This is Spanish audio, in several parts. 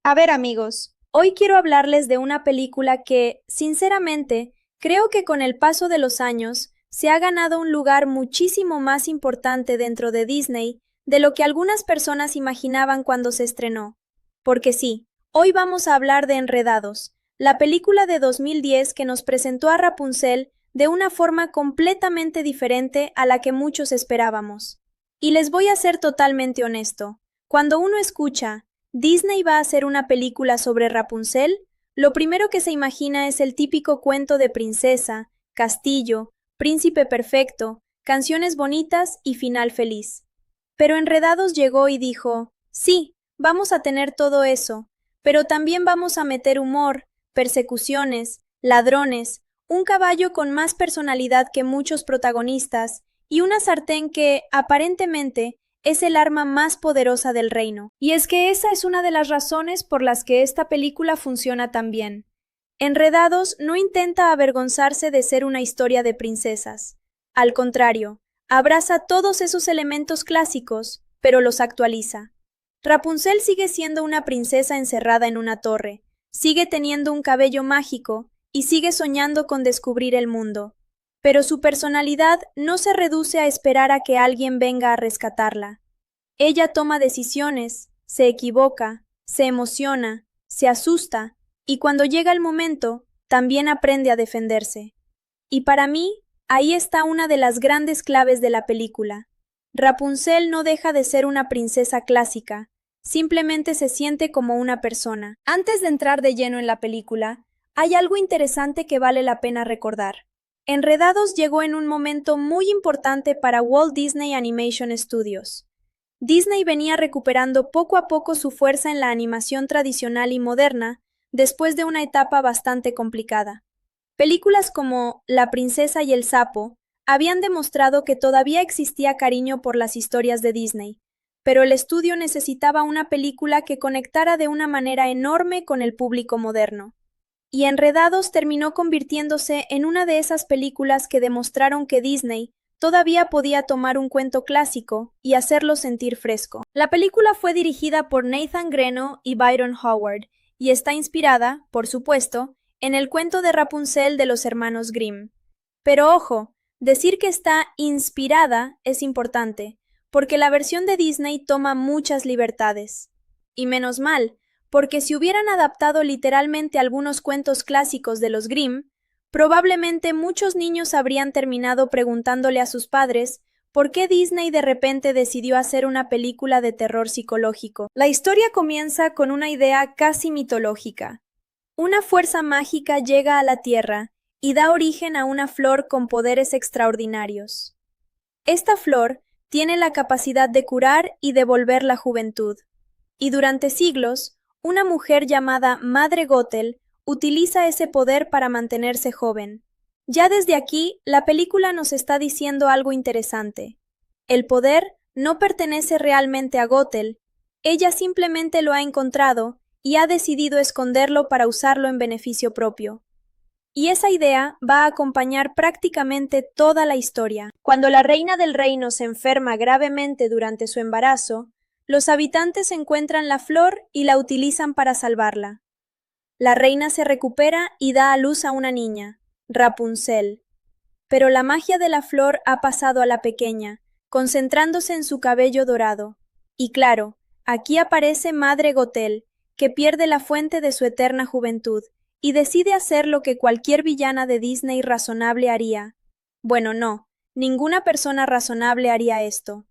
A ver, amigos, hoy quiero hablarles de una película que, sinceramente, creo que con el paso de los años se ha ganado un lugar muchísimo más importante dentro de Disney de lo que algunas personas imaginaban cuando se estrenó. Porque sí, hoy vamos a hablar de Enredados, la película de 2010 que nos presentó a Rapunzel de una forma completamente diferente a la que muchos esperábamos. Y les voy a ser totalmente honesto, cuando uno escucha Disney va a hacer una película sobre Rapunzel, lo primero que se imagina es el típico cuento de princesa, castillo, príncipe perfecto, canciones bonitas y final feliz. Pero Enredados llegó y dijo, sí, vamos a tener todo eso, pero también vamos a meter humor, persecuciones, ladrones, un caballo con más personalidad que muchos protagonistas y una sartén que, aparentemente, es el arma más poderosa del reino. Y es que esa es una de las razones por las que esta película funciona tan bien. Enredados no intenta avergonzarse de ser una historia de princesas. Al contrario, abraza todos esos elementos clásicos, pero los actualiza. Rapunzel sigue siendo una princesa encerrada en una torre, sigue teniendo un cabello mágico y sigue soñando con descubrir el mundo. Pero su personalidad no se reduce a esperar a que alguien venga a rescatarla. Ella toma decisiones, se equivoca, se emociona, se asusta, y cuando llega el momento, también aprende a defenderse. Y para mí, ahí está una de las grandes claves de la película. Rapunzel no deja de ser una princesa clásica, simplemente se siente como una persona. Antes de entrar de lleno en la película, hay algo interesante que vale la pena recordar. Enredados llegó en un momento muy importante para Walt Disney Animation Studios. Disney venía recuperando poco a poco su fuerza en la animación tradicional y moderna, después de una etapa bastante complicada. Películas como La princesa y el sapo habían demostrado que todavía existía cariño por las historias de Disney, pero el estudio necesitaba una película que conectara de una manera enorme con el público moderno. Y Enredados terminó convirtiéndose en una de esas películas que demostraron que Disney todavía podía tomar un cuento clásico y hacerlo sentir fresco. La película fue dirigida por Nathan Greno y Byron Howard, y está inspirada, por supuesto, en el cuento de Rapunzel de los hermanos Grimm. Pero ojo, decir que está inspirada es importante, porque la versión de Disney toma muchas libertades. Y menos mal, porque si hubieran adaptado literalmente algunos cuentos clásicos de los Grimm, probablemente muchos niños habrían terminado preguntándole a sus padres por qué Disney de repente decidió hacer una película de terror psicológico. La historia comienza con una idea casi mitológica. Una fuerza mágica llega a la Tierra y da origen a una flor con poderes extraordinarios. Esta flor tiene la capacidad de curar y devolver la juventud. Y durante siglos, una mujer llamada Madre Gothel utiliza ese poder para mantenerse joven. Ya desde aquí, la película nos está diciendo algo interesante. El poder no pertenece realmente a Gothel, ella simplemente lo ha encontrado y ha decidido esconderlo para usarlo en beneficio propio. Y esa idea va a acompañar prácticamente toda la historia. Cuando la reina del reino se enferma gravemente durante su embarazo, los habitantes encuentran la flor y la utilizan para salvarla. La reina se recupera y da a luz a una niña, Rapunzel. Pero la magia de la flor ha pasado a la pequeña, concentrándose en su cabello dorado. Y claro, aquí aparece Madre Gothel, que pierde la fuente de su eterna juventud, y decide hacer lo que cualquier villana de Disney razonable haría. Bueno, no, ninguna persona razonable haría esto.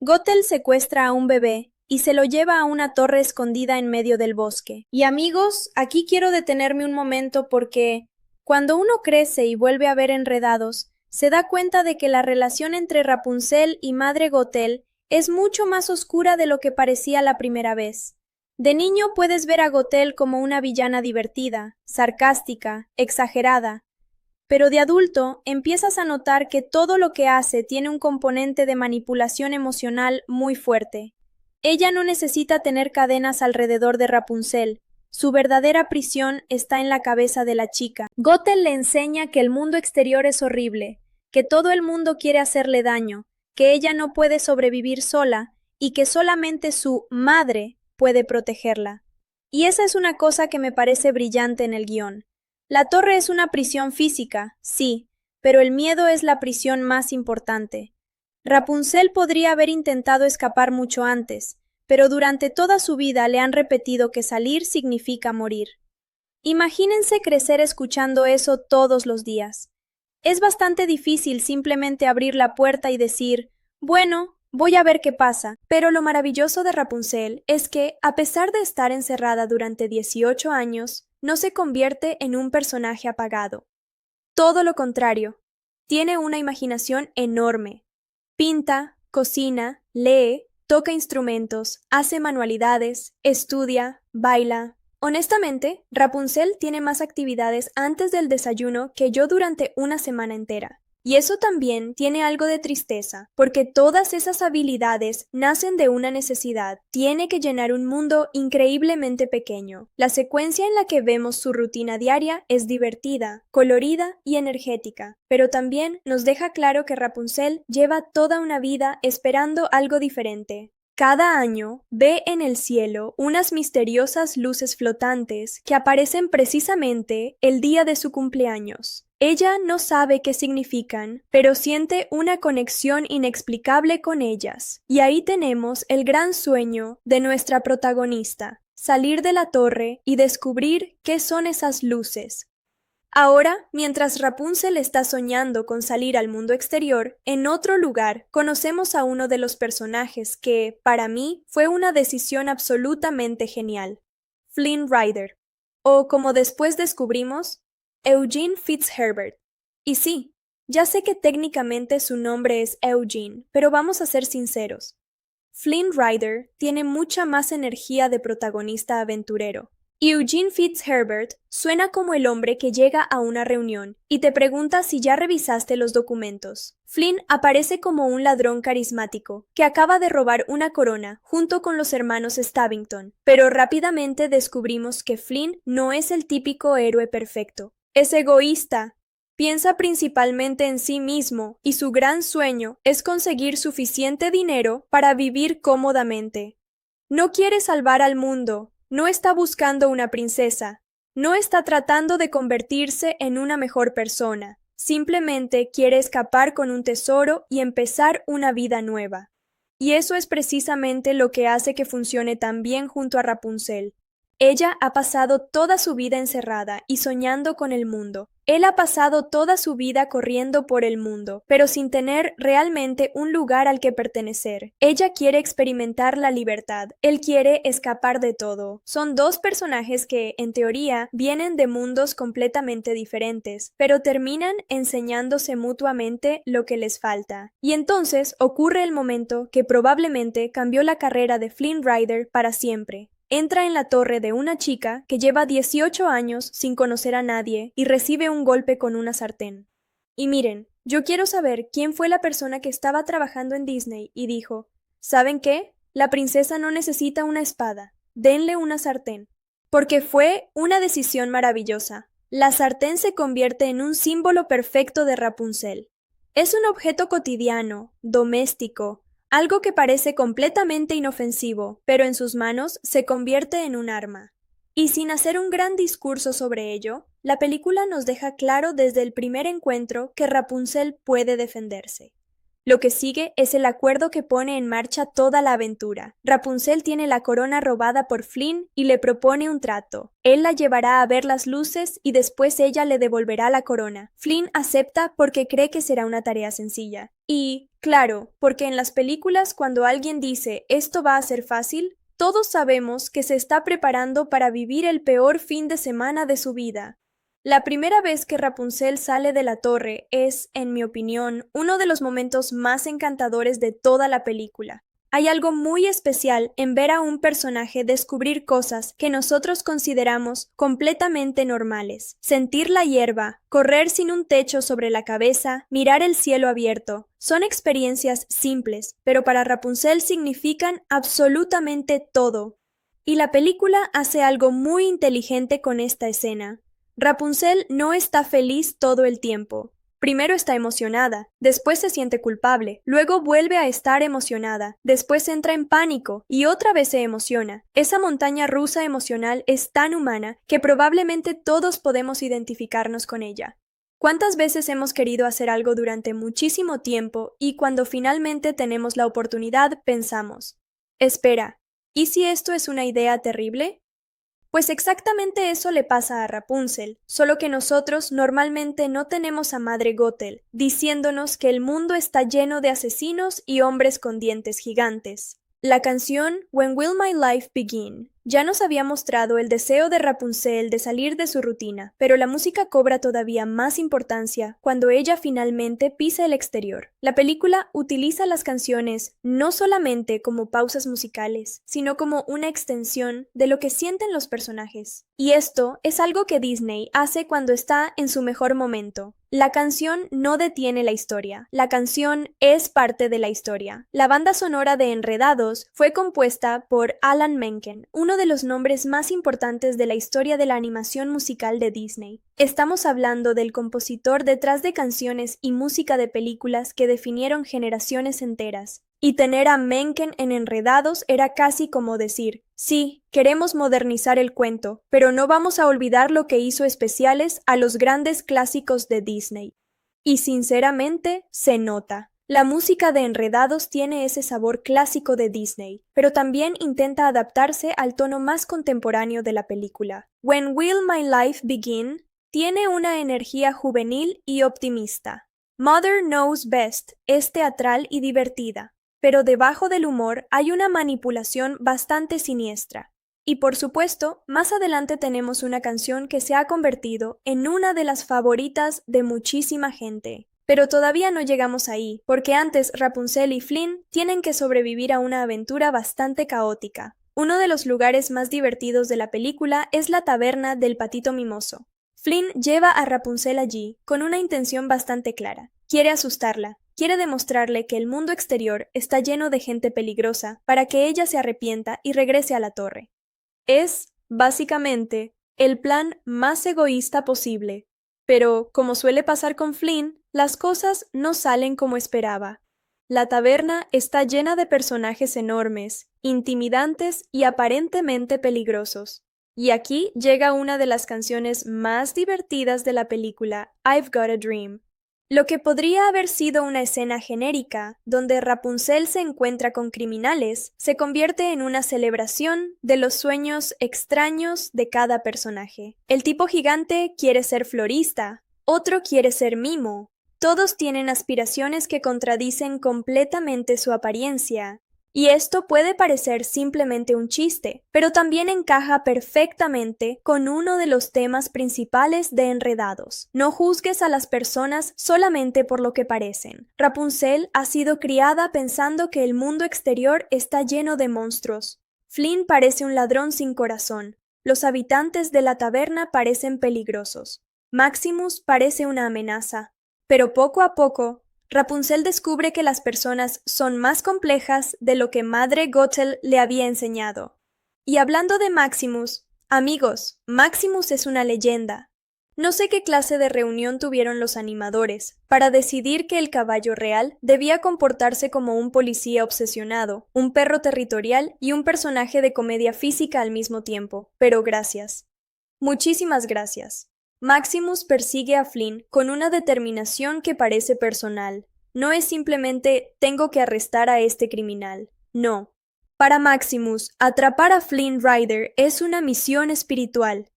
Gothel secuestra a un bebé y se lo lleva a una torre escondida en medio del bosque. Y amigos, aquí quiero detenerme un momento porque cuando uno crece y vuelve a ver Enredados, se da cuenta de que la relación entre Rapunzel y Madre Gothel es mucho más oscura de lo que parecía la primera vez. De niño puedes ver a Gothel como una villana divertida, sarcástica, exagerada, pero de adulto empiezas a notar que todo lo que hace tiene un componente de manipulación emocional muy fuerte. Ella no necesita tener cadenas alrededor de Rapunzel. Su verdadera prisión está en la cabeza de la chica. Gothel le enseña que el mundo exterior es horrible, que todo el mundo quiere hacerle daño, que ella no puede sobrevivir sola y que solamente su madre puede protegerla. Y esa es una cosa que me parece brillante en el guión. La torre es una prisión física, sí, pero el miedo es la prisión más importante. Rapunzel podría haber intentado escapar mucho antes, pero durante toda su vida le han repetido que salir significa morir. Imagínense crecer escuchando eso todos los días. Es bastante difícil simplemente abrir la puerta y decir, bueno, voy a ver qué pasa. Pero lo maravilloso de Rapunzel es que, a pesar de estar encerrada durante 18 años, no se convierte en un personaje apagado. Todo lo contrario, tiene una imaginación enorme. Pinta, cocina, lee, toca instrumentos, hace manualidades, estudia, baila. Honestamente, Rapunzel tiene más actividades antes del desayuno que yo durante una semana entera. Y eso también tiene algo de tristeza, porque todas esas habilidades nacen de una necesidad. Tiene que llenar un mundo increíblemente pequeño. La secuencia en la que vemos su rutina diaria es divertida, colorida y energética, pero también nos deja claro que Rapunzel lleva toda una vida esperando algo diferente. Cada año ve en el cielo unas misteriosas luces flotantes que aparecen precisamente el día de su cumpleaños. Ella no sabe qué significan, pero siente una conexión inexplicable con ellas. Y ahí tenemos el gran sueño de nuestra protagonista, salir de la torre y descubrir qué son esas luces. Ahora, mientras Rapunzel está soñando con salir al mundo exterior, en otro lugar conocemos a uno de los personajes que, para mí, fue una decisión absolutamente genial, Flynn Rider, o como después descubrimos, Eugene Fitzherbert. Y sí, ya sé que técnicamente su nombre es Eugene, pero vamos a ser sinceros. Flynn Rider tiene mucha más energía de protagonista aventurero. Y Eugene Fitzherbert suena como el hombre que llega a una reunión y te pregunta si ya revisaste los documentos. Flynn aparece como un ladrón carismático que acaba de robar una corona junto con los hermanos Stabbington, pero rápidamente descubrimos que Flynn no es el típico héroe perfecto. Es egoísta. Piensa principalmente en sí mismo y su gran sueño es conseguir suficiente dinero para vivir cómodamente. No quiere salvar al mundo. No está buscando una princesa, no está tratando de convertirse en una mejor persona, simplemente quiere escapar con un tesoro y empezar una vida nueva. Y eso es precisamente lo que hace que funcione tan bien junto a Rapunzel. Ella ha pasado toda su vida encerrada y soñando con el mundo. Él ha pasado toda su vida corriendo por el mundo, pero sin tener realmente un lugar al que pertenecer. Ella quiere experimentar la libertad. Él quiere escapar de todo. Son dos personajes que, en teoría, vienen de mundos completamente diferentes, pero terminan enseñándose mutuamente lo que les falta. Y entonces ocurre el momento que probablemente cambió la carrera de Flynn Rider para siempre. Entra en la torre de una chica que lleva 18 años sin conocer a nadie y recibe un golpe con una sartén. Y miren, yo quiero saber quién fue la persona que estaba trabajando en Disney y dijo, ¿saben qué? La princesa no necesita una espada, denle una sartén. Porque fue una decisión maravillosa. La sartén se convierte en un símbolo perfecto de Rapunzel. Es un objeto cotidiano, doméstico, algo que parece completamente inofensivo, pero en sus manos se convierte en un arma. Y sin hacer un gran discurso sobre ello, la película nos deja claro desde el primer encuentro que Rapunzel puede defenderse. Lo que sigue es el acuerdo que pone en marcha toda la aventura. Rapunzel tiene la corona robada por Flynn y le propone un trato. Él la llevará a ver las luces y después ella le devolverá la corona. Flynn acepta porque cree que será una tarea sencilla. Y, claro, porque en las películas cuando alguien dice «esto va a ser fácil», todos sabemos que se está preparando para vivir el peor fin de semana de su vida. La primera vez que Rapunzel sale de la torre es, en mi opinión, uno de los momentos más encantadores de toda la película. Hay algo muy especial en ver a un personaje descubrir cosas que nosotros consideramos completamente normales. Sentir la hierba, correr sin un techo sobre la cabeza, mirar el cielo abierto. Son experiencias simples, pero para Rapunzel significan absolutamente todo. Y la película hace algo muy inteligente con esta escena. Rapunzel no está feliz todo el tiempo. Primero está emocionada, después se siente culpable, luego vuelve a estar emocionada, después entra en pánico y otra vez se emociona. Esa montaña rusa emocional es tan humana que probablemente todos podemos identificarnos con ella. ¿Cuántas veces hemos querido hacer algo durante muchísimo tiempo y cuando finalmente tenemos la oportunidad pensamos, espera, ¿y si esto es una idea terrible? Pues exactamente eso le pasa a Rapunzel, solo que nosotros normalmente no tenemos a Madre Gothel, diciéndonos que el mundo está lleno de asesinos y hombres con dientes gigantes. La canción When Will My Life Begin ya nos había mostrado el deseo de Rapunzel de salir de su rutina, pero la música cobra todavía más importancia cuando ella finalmente pisa el exterior. La película utiliza las canciones no solamente como pausas musicales, sino como una extensión de lo que sienten los personajes. Y esto es algo que Disney hace cuando está en su mejor momento. La canción no detiene la historia, la canción es parte de la historia. La banda sonora de Enredados fue compuesta por Alan Menken, uno de los nombres más importantes de la historia de la animación musical de Disney. Estamos hablando del compositor detrás de canciones y música de películas que definieron generaciones enteras. Y tener a Menken en Enredados era casi como decir, sí, queremos modernizar el cuento, pero no vamos a olvidar lo que hizo especiales a los grandes clásicos de Disney. Y sinceramente, se nota. La música de Enredados tiene ese sabor clásico de Disney, pero también intenta adaptarse al tono más contemporáneo de la película. When Will My Life Begin tiene una energía juvenil y optimista. Mother Knows Best es teatral y divertida, pero debajo del humor hay una manipulación bastante siniestra. Y por supuesto, más adelante tenemos una canción que se ha convertido en una de las favoritas de muchísima gente. Pero todavía no llegamos ahí, porque antes Rapunzel y Flynn tienen que sobrevivir a una aventura bastante caótica. Uno de los lugares más divertidos de la película es la taberna del Patito Mimoso. Flynn lleva a Rapunzel allí con una intención bastante clara. Quiere asustarla. Quiere demostrarle que el mundo exterior está lleno de gente peligrosa para que ella se arrepienta y regrese a la torre. Es, básicamente, el plan más egoísta posible. Pero, como suele pasar con Flynn, las cosas no salen como esperaba. La taberna está llena de personajes enormes, intimidantes y aparentemente peligrosos. Y aquí llega una de las canciones más divertidas de la película, I've Got a Dream. Lo que podría haber sido una escena genérica, donde Rapunzel se encuentra con criminales, se convierte en una celebración de los sueños extraños de cada personaje. El tipo gigante quiere ser florista, otro quiere ser mimo. Todos tienen aspiraciones que contradicen completamente su apariencia. Y esto puede parecer simplemente un chiste, pero también encaja perfectamente con uno de los temas principales de Enredados. No juzgues a las personas solamente por lo que parecen. Rapunzel ha sido criada pensando que el mundo exterior está lleno de monstruos. Flynn parece un ladrón sin corazón. Los habitantes de la taberna parecen peligrosos. Maximus parece una amenaza. Pero poco a poco, Rapunzel descubre que las personas son más complejas de lo que Madre Gothel le había enseñado. Y hablando de Maximus, amigos, Maximus es una leyenda. No sé qué clase de reunión tuvieron los animadores para decidir que el caballo real debía comportarse como un policía obsesionado, un perro territorial y un personaje de comedia física al mismo tiempo, pero gracias. Muchísimas gracias. Maximus persigue a Flynn con una determinación que parece personal. No es simplemente tengo que arrestar a este criminal. No. Para Maximus, atrapar a Flynn Rider es una misión espiritual.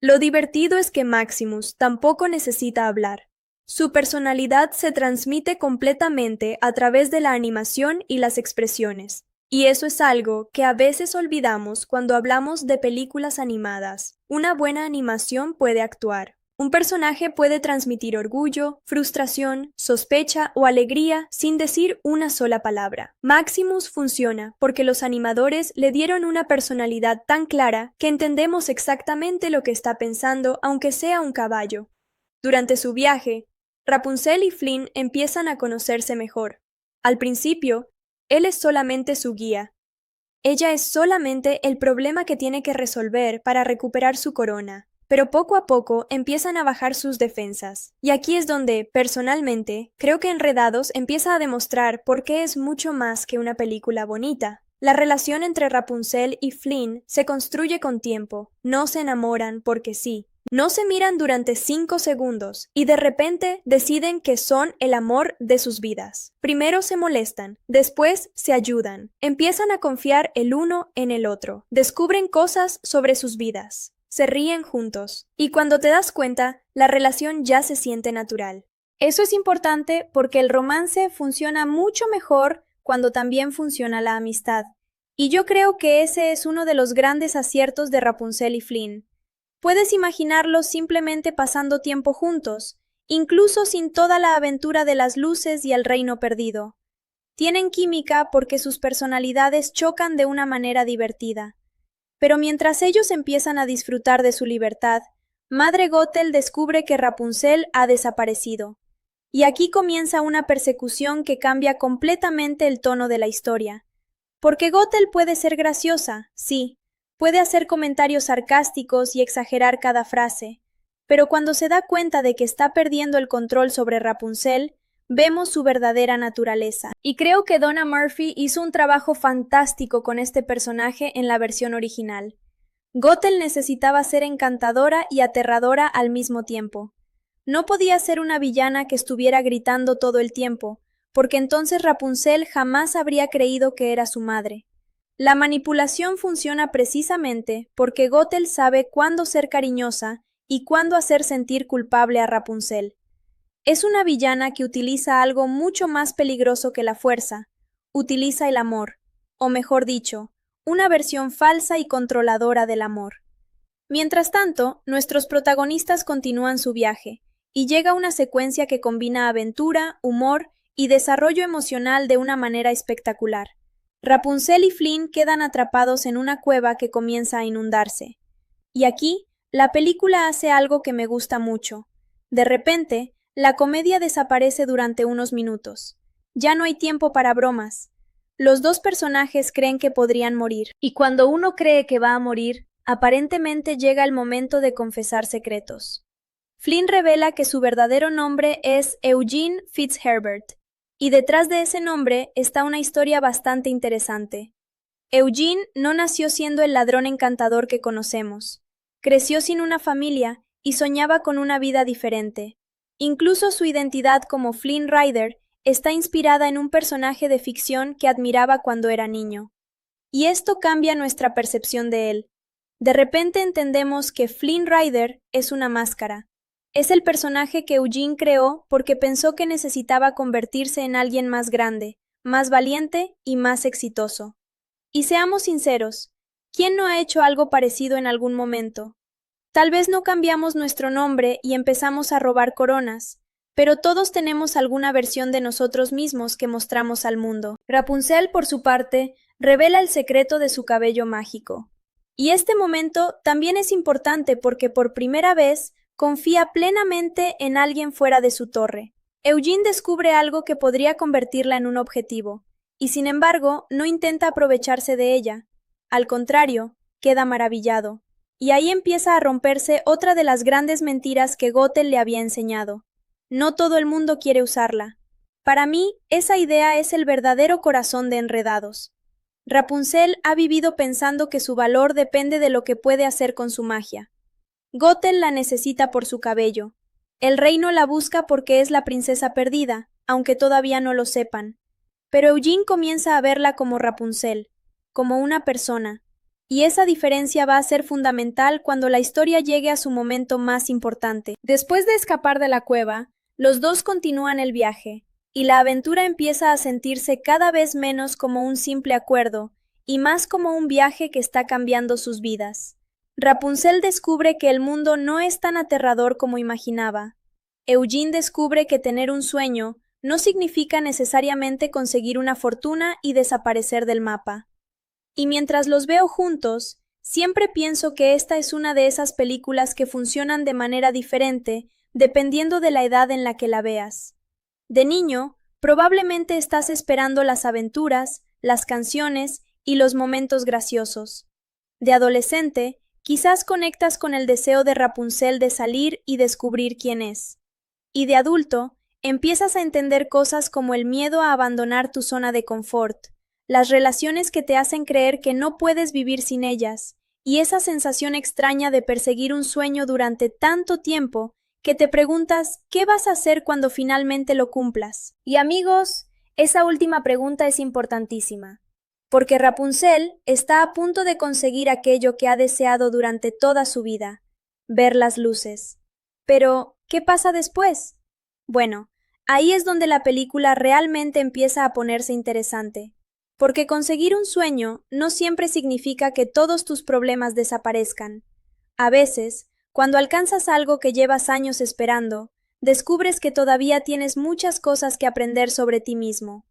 Lo divertido es que Maximus tampoco necesita hablar. Su personalidad se transmite completamente a través de la animación y las expresiones. Y eso es algo que a veces olvidamos cuando hablamos de películas animadas. Una buena animación puede actuar. Un personaje puede transmitir orgullo, frustración, sospecha o alegría sin decir una sola palabra. Maximus funciona porque los animadores le dieron una personalidad tan clara que entendemos exactamente lo que está pensando aunque sea un caballo. Durante su viaje, Rapunzel y Flynn empiezan a conocerse mejor. Al principio, él es solamente su guía. Ella es solamente el problema que tiene que resolver para recuperar su corona. pero poco a poco empiezan a bajar sus defensas. Y aquí es donde, personalmente, creo que Enredados empieza a demostrar por qué es mucho más que una película bonita. La relación entre Rapunzel y Flynn se construye con tiempo, no se enamoran porque sí. No se miran durante 5 segundos y de repente deciden que son el amor de sus vidas. Primero se molestan, después se ayudan, empiezan a confiar el uno en el otro, descubren cosas sobre sus vidas, se ríen juntos y cuando te das cuenta, la relación ya se siente natural. Eso es importante porque el romance funciona mucho mejor cuando también funciona la amistad. Y yo creo que ese es uno de los grandes aciertos de Rapunzel y Flynn. Puedes imaginarlos simplemente pasando tiempo juntos, incluso sin toda la aventura de las luces y el reino perdido. Tienen química porque sus personalidades chocan de una manera divertida. Pero mientras ellos empiezan a disfrutar de su libertad, Madre Gothel descubre que Rapunzel ha desaparecido. Y aquí comienza una persecución que cambia completamente el tono de la historia. Porque Gothel puede ser graciosa, sí. Puede hacer comentarios sarcásticos y exagerar cada frase, pero cuando se da cuenta de que está perdiendo el control sobre Rapunzel, vemos su verdadera naturaleza. Y creo que Donna Murphy hizo un trabajo fantástico con este personaje en la versión original. Gothel necesitaba ser encantadora y aterradora al mismo tiempo. No podía ser una villana que estuviera gritando todo el tiempo, porque entonces Rapunzel jamás habría creído que era su madre. La manipulación funciona precisamente porque Gothel sabe cuándo ser cariñosa y cuándo hacer sentir culpable a Rapunzel. Es una villana que utiliza algo mucho más peligroso que la fuerza, utiliza el amor, o mejor dicho, una versión falsa y controladora del amor. Mientras tanto, nuestros protagonistas continúan su viaje, y llega una secuencia que combina aventura, humor y desarrollo emocional de una manera espectacular. Rapunzel y Flynn quedan atrapados en una cueva que comienza a inundarse. Y aquí, la película hace algo que me gusta mucho. De repente, la comedia desaparece durante unos minutos. Ya no hay tiempo para bromas. Los dos personajes creen que podrían morir, y cuando uno cree que va a morir, aparentemente llega el momento de confesar secretos. Flynn revela que su verdadero nombre es Eugene Fitzherbert, y detrás de ese nombre está una historia bastante interesante. Eugene no nació siendo el ladrón encantador que conocemos. Creció sin una familia y soñaba con una vida diferente. Incluso su identidad como Flynn Rider está inspirada en un personaje de ficción que admiraba cuando era niño. Y esto cambia nuestra percepción de él. De repente entendemos que Flynn Rider es una máscara. Es el personaje que Eugene creó porque pensó que necesitaba convertirse en alguien más grande, más valiente y más exitoso. Y seamos sinceros, ¿quién no ha hecho algo parecido en algún momento? Tal vez no cambiamos nuestro nombre y empezamos a robar coronas, pero todos tenemos alguna versión de nosotros mismos que mostramos al mundo. Rapunzel, por su parte, revela el secreto de su cabello mágico. Y este momento también es importante porque por primera vez confía plenamente en alguien fuera de su torre. Eugene descubre algo que podría convertirla en un objetivo, y sin embargo no intenta aprovecharse de ella. Al contrario, queda maravillado. Y ahí empieza a romperse otra de las grandes mentiras que Gothel le había enseñado. No todo el mundo quiere usarla. Para mí, esa idea es el verdadero corazón de Enredados. Rapunzel ha vivido pensando que su valor depende de lo que puede hacer con su magia. Gothel la necesita por su cabello. El reino la busca porque es la princesa perdida, aunque todavía no lo sepan. Pero Eugene comienza a verla como Rapunzel, como una persona, y esa diferencia va a ser fundamental cuando la historia llegue a su momento más importante. Después de escapar de la cueva, los dos continúan el viaje, y la aventura empieza a sentirse cada vez menos como un simple acuerdo, y más como un viaje que está cambiando sus vidas. Rapunzel descubre que el mundo no es tan aterrador como imaginaba. Eugene descubre que tener un sueño no significa necesariamente conseguir una fortuna y desaparecer del mapa. Y mientras los veo juntos, siempre pienso que esta es una de esas películas que funcionan de manera diferente dependiendo de la edad en la que la veas. De niño, probablemente estás esperando las aventuras, las canciones y los momentos graciosos. De adolescente, Quizás conectas con el deseo de Rapunzel de salir y descubrir quién es. Y de adulto, empiezas a entender cosas como el miedo a abandonar tu zona de confort, las relaciones que te hacen creer que no puedes vivir sin ellas, y esa sensación extraña de perseguir un sueño durante tanto tiempo que te preguntas qué vas a hacer cuando finalmente lo cumplas. Y amigos, esa última pregunta es importantísima, porque Rapunzel está a punto de conseguir aquello que ha deseado durante toda su vida, ver las luces. Pero, ¿qué pasa después? Bueno, ahí es donde la película realmente empieza a ponerse interesante, porque conseguir un sueño no siempre significa que todos tus problemas desaparezcan. A veces, cuando alcanzas algo que llevas años esperando, descubres que todavía tienes muchas cosas que aprender sobre ti mismo.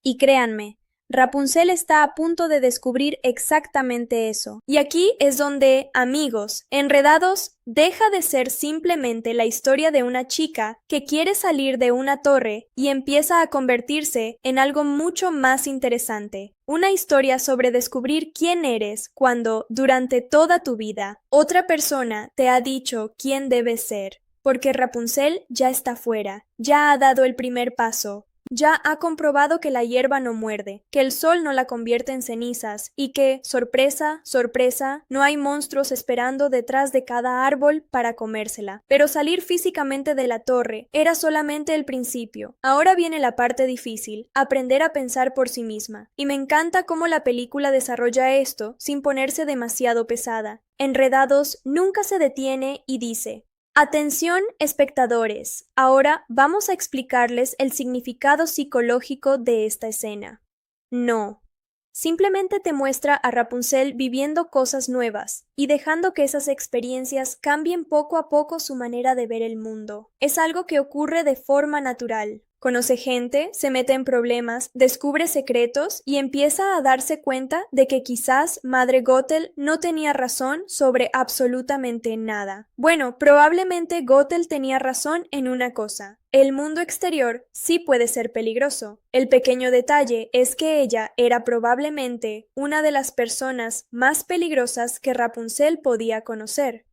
Y créanme, Rapunzel está a punto de descubrir exactamente eso. Y aquí es donde, amigos, Enredados deja de ser simplemente la historia de una chica que quiere salir de una torre y empieza a convertirse en algo mucho más interesante. Una historia sobre descubrir quién eres cuando, durante toda tu vida, otra persona te ha dicho quién debes ser. Porque Rapunzel ya está fuera, ya ha dado el primer paso. Ya ha comprobado que la hierba no muerde, que el sol no la convierte en cenizas y que, sorpresa, sorpresa, no hay monstruos esperando detrás de cada árbol para comérsela. Pero salir físicamente de la torre era solamente el principio. Ahora viene la parte difícil, aprender a pensar por sí misma. Y me encanta cómo la película desarrolla esto sin ponerse demasiado pesada. Enredados nunca se detiene y dice: atención, espectadores. Ahora vamos a explicarles el significado psicológico de esta escena. No. Simplemente te muestra a Rapunzel viviendo cosas nuevas y dejando que esas experiencias cambien poco a poco su manera de ver el mundo. Es algo que ocurre de forma natural. Conoce gente, se mete en problemas, descubre secretos y empieza a darse cuenta de que quizás Madre Gothel no tenía razón sobre absolutamente nada. Bueno, probablemente Gothel tenía razón en una cosa. El mundo exterior sí puede ser peligroso. El pequeño detalle es que ella era probablemente una de las personas más peligrosas que Rapunzel podía conocer.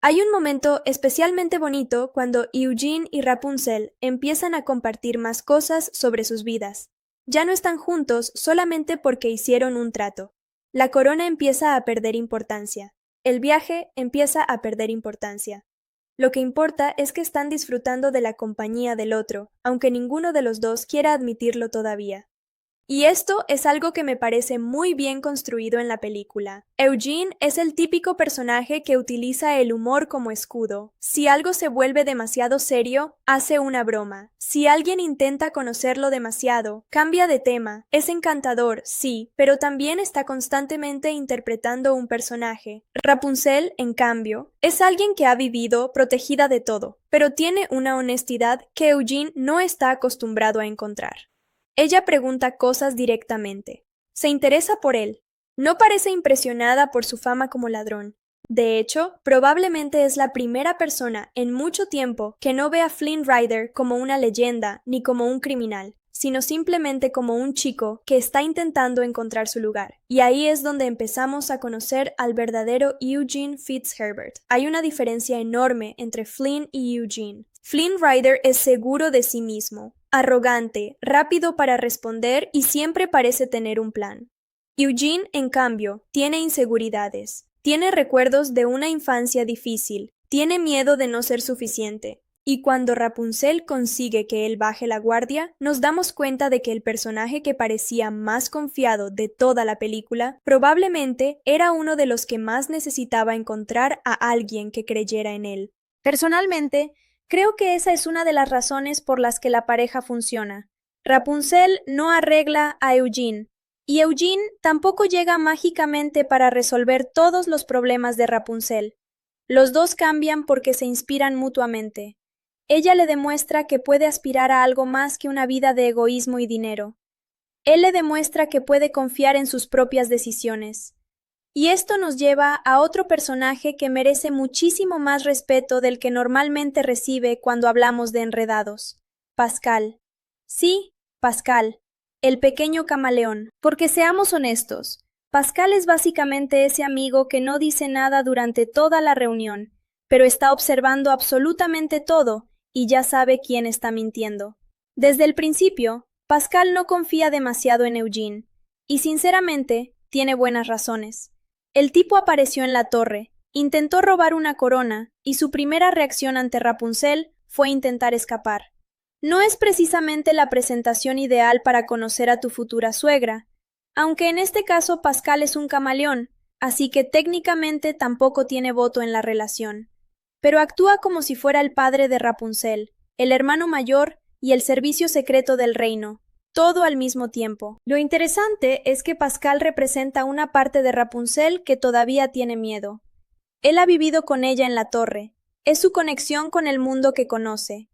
Hay un momento especialmente bonito cuando Eugene y Rapunzel empiezan a compartir más cosas sobre sus vidas. Ya no están juntos solamente porque hicieron un trato. La corona empieza a perder importancia. El viaje empieza a perder importancia. Lo que importa es que están disfrutando de la compañía del otro, aunque ninguno de los dos quiera admitirlo todavía. Y esto es algo que me parece muy bien construido en la película. Eugene es el típico personaje que utiliza el humor como escudo. Si algo se vuelve demasiado serio, hace una broma. Si alguien intenta conocerlo demasiado, cambia de tema. Es encantador, sí, pero también está constantemente interpretando un personaje. Rapunzel, en cambio, es alguien que ha vivido protegida de todo, pero tiene una honestidad que Eugene no está acostumbrado a encontrar. Ella pregunta cosas directamente. Se interesa por él. No parece impresionada por su fama como ladrón. De hecho, probablemente es la primera persona en mucho tiempo que no ve a Flynn Rider como una leyenda ni como un criminal, sino simplemente como un chico que está intentando encontrar su lugar. Y ahí es donde empezamos a conocer al verdadero Eugene Fitzherbert. Hay una diferencia enorme entre Flynn y Eugene. Flynn Rider es seguro de sí mismo, arrogante, rápido para responder y siempre parece tener un plan. Eugene, en cambio, tiene inseguridades. Tiene recuerdos de una infancia difícil. Tiene miedo de no ser suficiente. Y cuando Rapunzel consigue que él baje la guardia, nos damos cuenta de que el personaje que parecía más confiado de toda la película probablemente era uno de los que más necesitaba encontrar a alguien que creyera en él. Personalmente, creo que esa es una de las razones por las que la pareja funciona. Rapunzel no arregla a Eugene, y Eugene tampoco llega mágicamente para resolver todos los problemas de Rapunzel. Los dos cambian porque se inspiran mutuamente. Ella le demuestra que puede aspirar a algo más que una vida de egoísmo y dinero. Él le demuestra que puede confiar en sus propias decisiones. Y esto nos lleva a otro personaje que merece muchísimo más respeto del que normalmente recibe cuando hablamos de Enredados. Pascal. Sí, Pascal, el pequeño camaleón. Porque seamos honestos, Pascal es básicamente ese amigo que no dice nada durante toda la reunión, pero está observando absolutamente todo y ya sabe quién está mintiendo. Desde el principio, Pascal no confía demasiado en Eugene, y sinceramente, tiene buenas razones. El tipo apareció en la torre, intentó robar una corona, y su primera reacción ante Rapunzel fue intentar escapar. No es precisamente la presentación ideal para conocer a tu futura suegra, aunque en este caso Pascal es un camaleón, así que técnicamente tampoco tiene voto en la relación. Pero actúa como si fuera el padre de Rapunzel, el hermano mayor y el servicio secreto del reino, todo al mismo tiempo. Lo interesante es que Pascal representa una parte de Rapunzel que todavía tiene miedo. Él ha vivido con ella en la torre, es su conexión con el mundo que conoce.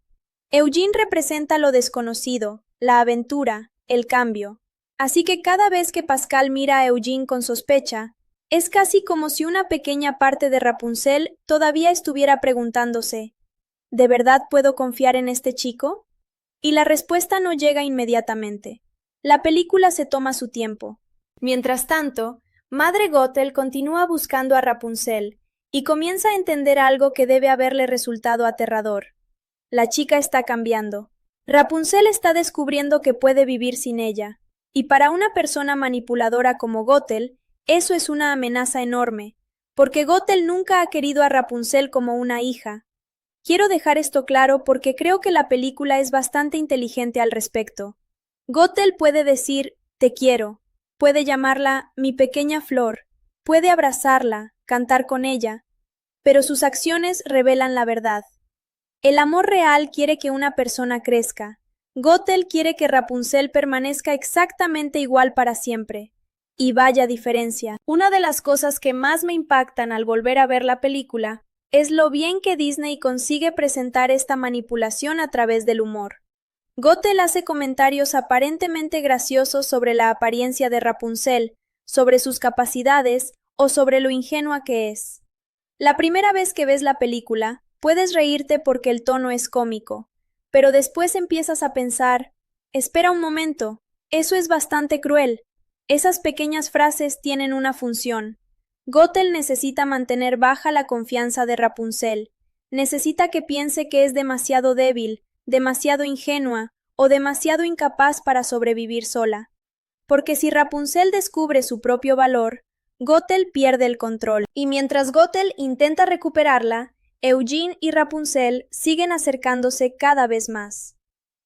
Eugene representa lo desconocido, la aventura, el cambio. Así que cada vez que Pascal mira a Eugene con sospecha, es casi como si una pequeña parte de Rapunzel todavía estuviera preguntándose, ¿de verdad puedo confiar en este chico? Y la respuesta no llega inmediatamente. La película se toma su tiempo. Mientras tanto, Madre Gothel continúa buscando a Rapunzel y comienza a entender algo que debe haberle resultado aterrador. La chica está cambiando. Rapunzel está descubriendo que puede vivir sin ella. Y para una persona manipuladora como Gothel, eso es una amenaza enorme, porque Gothel nunca ha querido a Rapunzel como una hija. Quiero dejar esto claro porque creo que la película es bastante inteligente al respecto. Gothel puede decir, te quiero, puede llamarla mi pequeña flor, puede abrazarla, cantar con ella, pero sus acciones revelan la verdad. El amor real quiere que una persona crezca. Gothel quiere que Rapunzel permanezca exactamente igual para siempre. Y vaya diferencia. Una de las cosas que más me impactan al volver a ver la película es lo bien que Disney consigue presentar esta manipulación a través del humor. Gothel hace comentarios aparentemente graciosos sobre la apariencia de Rapunzel, sobre sus capacidades o sobre lo ingenua que es. La primera vez que ves la película, puedes reírte porque el tono es cómico, pero después empiezas a pensar, espera un momento, eso es bastante cruel. Esas pequeñas frases tienen una función. Gothel necesita mantener baja la confianza de Rapunzel, necesita que piense que es demasiado débil, demasiado ingenua o demasiado incapaz para sobrevivir sola. Porque si Rapunzel descubre su propio valor, Gothel pierde el control. Y mientras Gothel intenta recuperarla, Eugene y Rapunzel siguen acercándose cada vez más.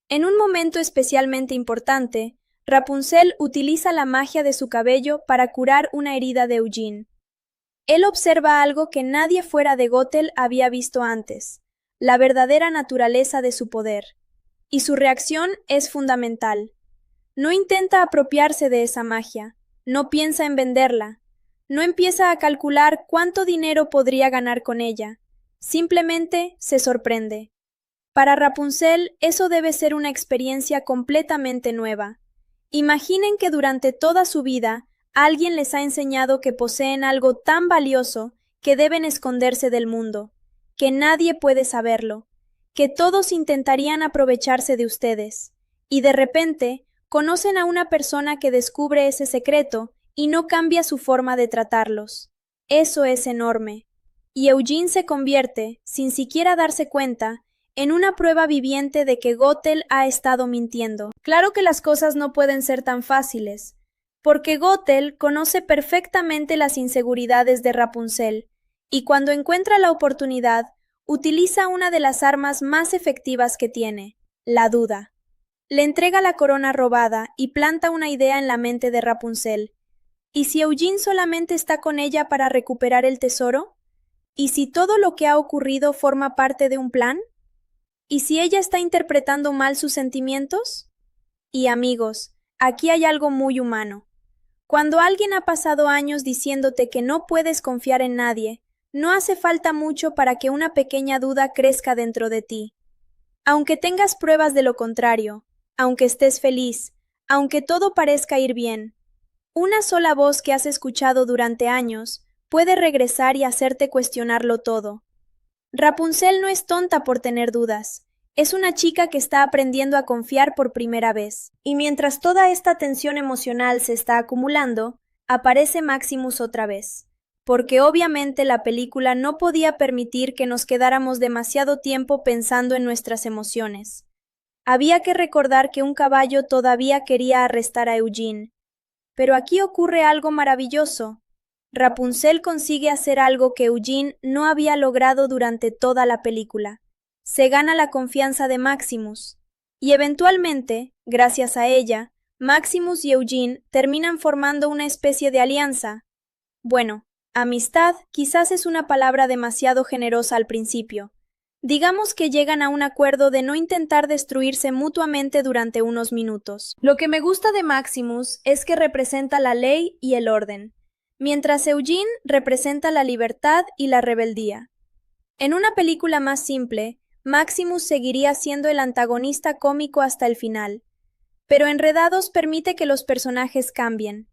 En un momento especialmente importante, Rapunzel utiliza la magia de su cabello para curar una herida de Eugene. Él observa algo que nadie fuera de Gothel había visto antes, la verdadera naturaleza de su poder. Y su reacción es fundamental. No intenta apropiarse de esa magia, no piensa en venderla, no empieza a calcular cuánto dinero podría ganar con ella. Simplemente se sorprende. Para Rapunzel, eso debe ser una experiencia completamente nueva. Imaginen que durante toda su vida, alguien les ha enseñado que poseen algo tan valioso que deben esconderse del mundo, que nadie puede saberlo, que todos intentarían aprovecharse de ustedes, y de repente conocen a una persona que descubre ese secreto y no cambia su forma de tratarlos. Eso es enorme. Y Eugene se convierte, sin siquiera darse cuenta, en una prueba viviente de que Gothel ha estado mintiendo. Claro que las cosas no pueden ser tan fáciles, porque Gothel conoce perfectamente las inseguridades de Rapunzel, y cuando encuentra la oportunidad, utiliza una de las armas más efectivas que tiene, la duda. Le entrega la corona robada y planta una idea en la mente de Rapunzel. ¿Y si Eugene solamente está con ella para recuperar el tesoro? ¿Y si todo lo que ha ocurrido forma parte de un plan? ¿Y si ella está interpretando mal sus sentimientos? Y amigos, aquí hay algo muy humano. Cuando alguien ha pasado años diciéndote que no puedes confiar en nadie, no hace falta mucho para que una pequeña duda crezca dentro de ti. Aunque tengas pruebas de lo contrario, aunque estés feliz, aunque todo parezca ir bien, una sola voz que has escuchado durante años puede regresar y hacerte cuestionarlo todo. Rapunzel no es tonta por tener dudas. Es una chica que está aprendiendo a confiar por primera vez. Y mientras toda esta tensión emocional se está acumulando, aparece Maximus otra vez, porque obviamente la película no podía permitir que nos quedáramos demasiado tiempo pensando en nuestras emociones. Había que recordar que un caballo todavía quería arrestar a Eugene. Pero aquí ocurre algo maravilloso. Rapunzel consigue hacer algo que Eugene no había logrado durante toda la película. Se gana la confianza de Maximus. Y eventualmente, gracias a ella, Maximus y Eugene terminan formando una especie de alianza. Bueno, amistad quizás es una palabra demasiado generosa al principio. Digamos que llegan a un acuerdo de no intentar destruirse mutuamente durante unos minutos. Lo que me gusta de Maximus es que representa la ley y el orden, mientras Eugene representa la libertad y la rebeldía. En una película más simple, Maximus seguiría siendo el antagonista cómico hasta el final, pero Enredados permite que los personajes cambien.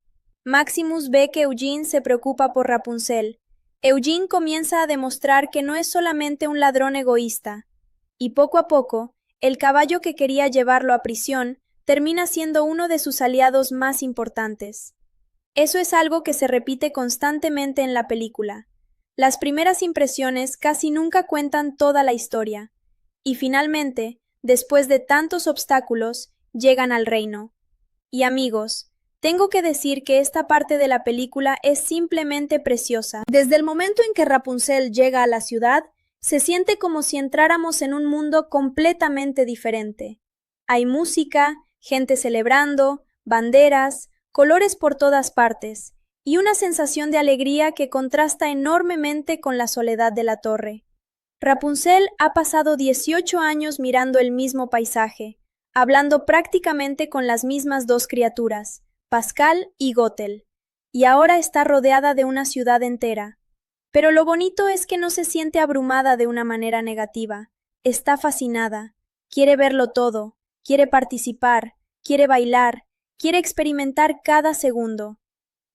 Maximus ve que Eugene se preocupa por Rapunzel. Eugene comienza a demostrar que no es solamente un ladrón egoísta, y poco a poco, el caballo que quería llevarlo a prisión termina siendo uno de sus aliados más importantes. Eso es algo que se repite constantemente en la película. Las primeras impresiones casi nunca cuentan toda la historia, y finalmente, después de tantos obstáculos, llegan al reino. Y amigos, tengo que decir que esta parte de la película es simplemente preciosa. Desde el momento en que Rapunzel llega a la ciudad, se siente como si entráramos en un mundo completamente diferente. Hay música, gente celebrando, banderas, colores por todas partes, y una sensación de alegría que contrasta enormemente con la soledad de la torre. Rapunzel ha pasado 18 años mirando el mismo paisaje, hablando prácticamente con las mismas dos criaturas, Pascal y Gothel, y ahora está rodeada de una ciudad entera. Pero lo bonito es que no se siente abrumada de una manera negativa, está fascinada, quiere verlo todo, quiere participar, quiere bailar, quiere experimentar cada segundo.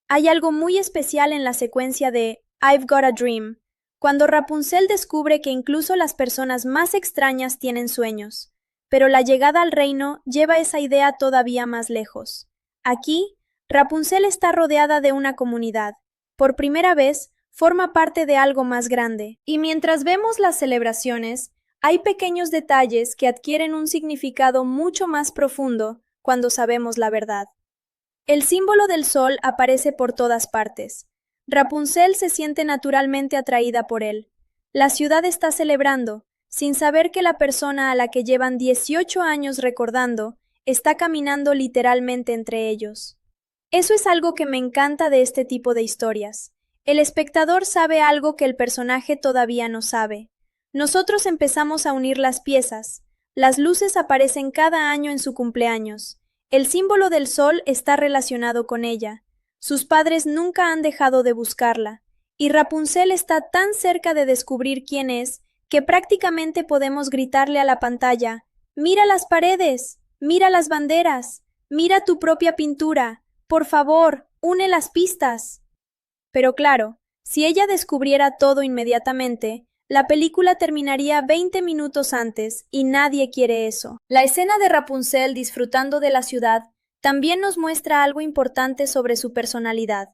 Hay algo muy especial en la secuencia de I've Got a Dream, cuando Rapunzel descubre que incluso las personas más extrañas tienen sueños, pero la llegada al reino lleva esa idea todavía más lejos. Aquí, Rapunzel está rodeada de una comunidad. Por primera vez, forma parte de algo más grande. Y mientras vemos las celebraciones, hay pequeños detalles que adquieren un significado mucho más profundo cuando sabemos la verdad. El símbolo del sol aparece por todas partes. Rapunzel se siente naturalmente atraída por él. La ciudad está celebrando, sin saber que la persona a la que llevan 18 años recordando está caminando literalmente entre ellos. Eso es algo que me encanta de este tipo de historias. El espectador sabe algo que el personaje todavía no sabe. Nosotros empezamos a unir las piezas. Las luces aparecen cada año en su cumpleaños. El símbolo del sol está relacionado con ella. Sus padres nunca han dejado de buscarla. Y Rapunzel está tan cerca de descubrir quién es, que prácticamente podemos gritarle a la pantalla: «¡Mira las paredes! ¡Mira las banderas! ¡Mira tu propia pintura! Por favor, une las pistas». Pero claro, si ella descubriera todo inmediatamente, la película terminaría 20 minutos antes, y nadie quiere eso. La escena de Rapunzel disfrutando de la ciudad también nos muestra algo importante sobre su personalidad.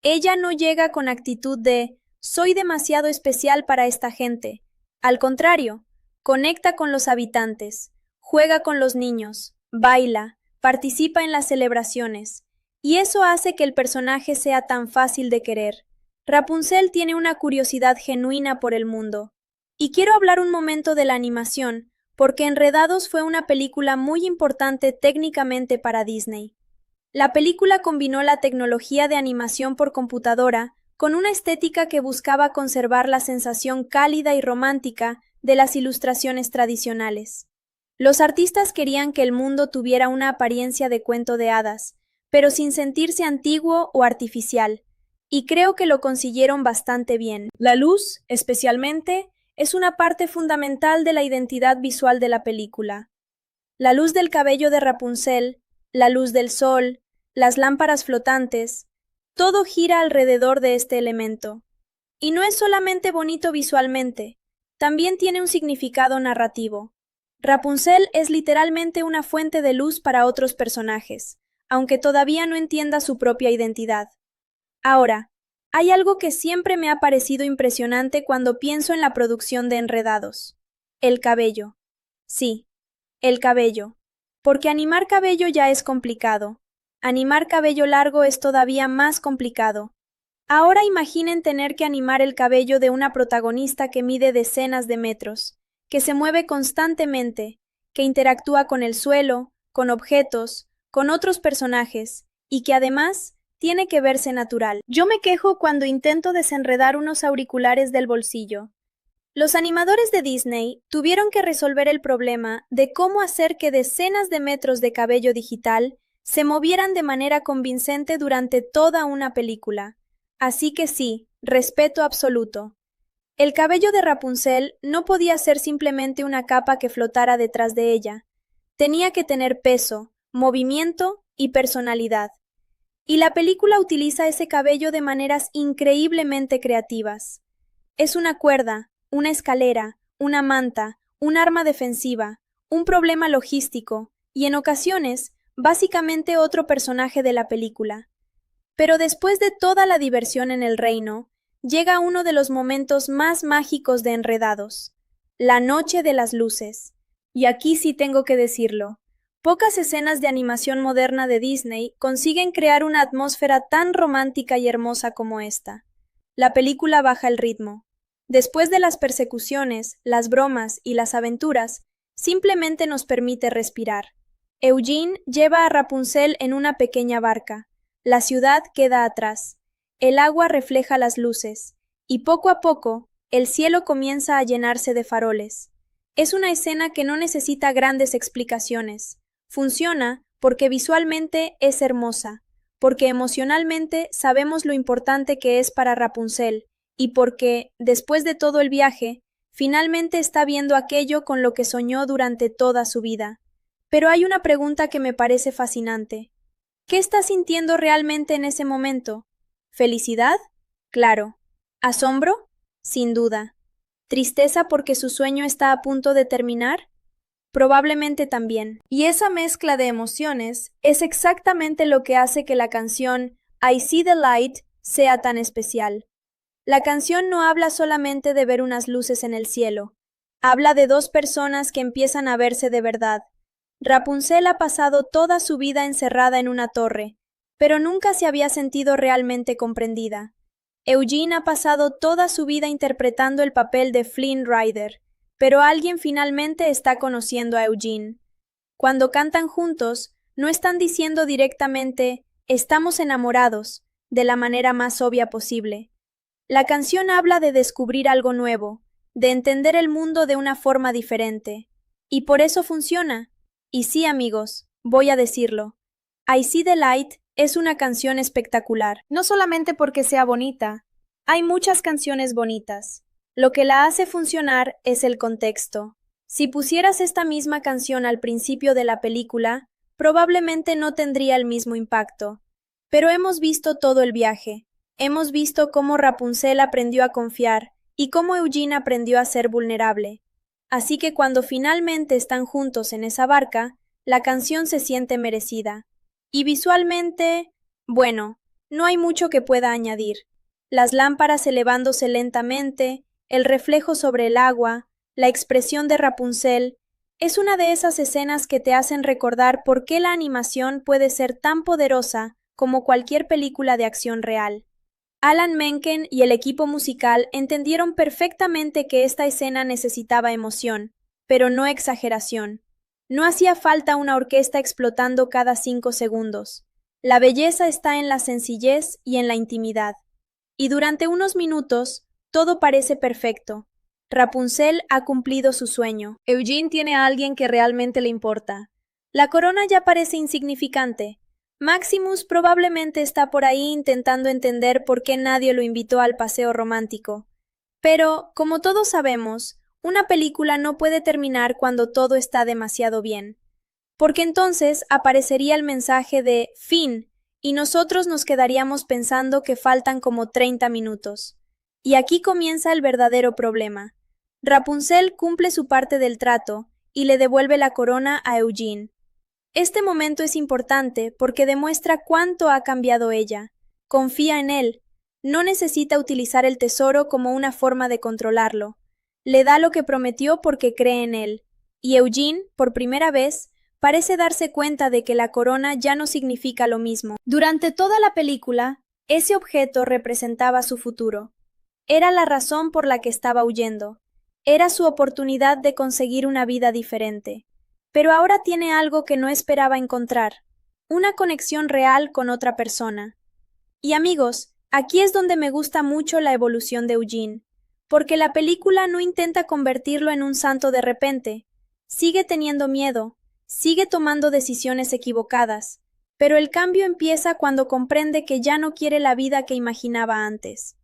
Ella no llega con actitud de «soy demasiado especial para esta gente». Al contrario, conecta con los habitantes, juega con los niños, baila, participa en las celebraciones, y eso hace que el personaje sea tan fácil de querer. Rapunzel tiene una curiosidad genuina por el mundo. Y quiero hablar un momento de la animación, porque Enredados fue una película muy importante técnicamente para Disney. La película combinó la tecnología de animación por computadora con una estética que buscaba conservar la sensación cálida y romántica de las ilustraciones tradicionales. Los artistas querían que el mundo tuviera una apariencia de cuento de hadas, pero sin sentirse antiguo o artificial, y creo que lo consiguieron bastante bien. La luz, especialmente, es una parte fundamental de la identidad visual de la película. La luz del cabello de Rapunzel, la luz del sol, las lámparas flotantes, todo gira alrededor de este elemento. Y no es solamente bonito visualmente, también tiene un significado narrativo. Rapunzel es literalmente una fuente de luz para otros personajes, aunque todavía no entienda su propia identidad. Ahora, hay algo que siempre me ha parecido impresionante cuando pienso en la producción de Enredados. El cabello. Sí, el cabello. Porque animar cabello ya es complicado. Animar cabello largo es todavía más complicado. Ahora imaginen tener que animar el cabello de una protagonista que mide decenas de metros, que se mueve constantemente, que interactúa con el suelo, con objetos, con otros personajes, y que además tiene que verse natural. Yo me quejo cuando intento desenredar unos auriculares del bolsillo. Los animadores de Disney tuvieron que resolver el problema de cómo hacer que decenas de metros de cabello digital se movieran de manera convincente durante toda una película. Así que sí, respeto absoluto. El cabello de Rapunzel no podía ser simplemente una capa que flotara detrás de ella. Tenía que tener peso, movimiento y personalidad. Y la película utiliza ese cabello de maneras increíblemente creativas. Es una cuerda, una escalera, una manta, un arma defensiva, un problema logístico y en ocasiones, básicamente otro personaje de la película. Pero después de toda la diversión en el reino, llega uno de los momentos más mágicos de Enredados, la noche de las luces. Y aquí sí tengo que decirlo. Pocas escenas de animación moderna de Disney consiguen crear una atmósfera tan romántica y hermosa como esta. La película baja el ritmo. Después de las persecuciones, las bromas y las aventuras, simplemente nos permite respirar. Eugene lleva a Rapunzel en una pequeña barca. La ciudad queda atrás. El agua refleja las luces. Y poco a poco, el cielo comienza a llenarse de faroles. Es una escena que no necesita grandes explicaciones. Funciona porque visualmente es hermosa, porque emocionalmente sabemos lo importante que es para Rapunzel, y porque, después de todo el viaje, finalmente está viendo aquello con lo que soñó durante toda su vida. Pero hay una pregunta que me parece fascinante. ¿Qué está sintiendo realmente en ese momento? ¿Felicidad? Claro. ¿Asombro? Sin duda. ¿Tristeza porque su sueño está a punto de terminar? Probablemente también. Y esa mezcla de emociones es exactamente lo que hace que la canción I See the Light sea tan especial. La canción no habla solamente de ver unas luces en el cielo. Habla de dos personas que empiezan a verse de verdad. Rapunzel ha pasado toda su vida encerrada en una torre, pero nunca se había sentido realmente comprendida. Eugene ha pasado toda su vida interpretando el papel de Flynn Rider, pero alguien finalmente está conociendo a Eugene. Cuando cantan juntos, no están diciendo directamente «estamos enamorados» de la manera más obvia posible. La canción habla de descubrir algo nuevo, de entender el mundo de una forma diferente. Y por eso funciona. Y sí, amigos, voy a decirlo. I See the Light es una canción espectacular, no solamente porque sea bonita. Hay muchas canciones bonitas. Lo que la hace funcionar es el contexto. Si pusieras esta misma canción al principio de la película, probablemente no tendría el mismo impacto. Pero hemos visto todo el viaje. Hemos visto cómo Rapunzel aprendió a confiar y cómo Eugene aprendió a ser vulnerable. Así que cuando finalmente están juntos en esa barca, la canción se siente merecida. Y visualmente, bueno, no hay mucho que pueda añadir. Las lámparas elevándose lentamente, el reflejo sobre el agua, la expresión de Rapunzel, es una de esas escenas que te hacen recordar por qué la animación puede ser tan poderosa como cualquier película de acción real. Alan Menken y el equipo musical entendieron perfectamente que esta escena necesitaba emoción, pero no exageración. No hacía falta una orquesta explotando cada 5 segundos. La belleza está en la sencillez y en la intimidad. Y durante unos minutos, todo parece perfecto. Rapunzel ha cumplido su sueño. Eugene tiene a alguien que realmente le importa. La corona ya parece insignificante. Maximus probablemente está por ahí intentando entender por qué nadie lo invitó al paseo romántico. Pero, como todos sabemos, una película no puede terminar cuando todo está demasiado bien. Porque entonces aparecería el mensaje de fin y nosotros nos quedaríamos pensando que faltan como 30 minutos. Y aquí comienza el verdadero problema. Rapunzel cumple su parte del trato y le devuelve la corona a Eugene. Este momento es importante porque demuestra cuánto ha cambiado ella. Confía en él. No necesita utilizar el tesoro como una forma de controlarlo. Le da lo que prometió porque cree en él. Y Eugene, por primera vez, parece darse cuenta de que la corona ya no significa lo mismo. Durante toda la película, ese objeto representaba su futuro. Era la razón por la que estaba huyendo. Era su oportunidad de conseguir una vida diferente. Pero ahora tiene algo que no esperaba encontrar, una conexión real con otra persona. Y amigos, aquí es donde me gusta mucho la evolución de Eugene, porque la película no intenta convertirlo en un santo de repente. Sigue teniendo miedo, sigue tomando decisiones equivocadas, pero el cambio empieza cuando comprende que ya no quiere la vida que imaginaba antes.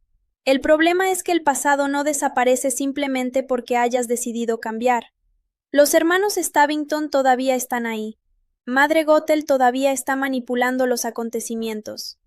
El problema es que el pasado no desaparece simplemente porque hayas decidido cambiar. Los hermanos Stabbington todavía están ahí. Madre Gothel todavía está manipulando los acontecimientos.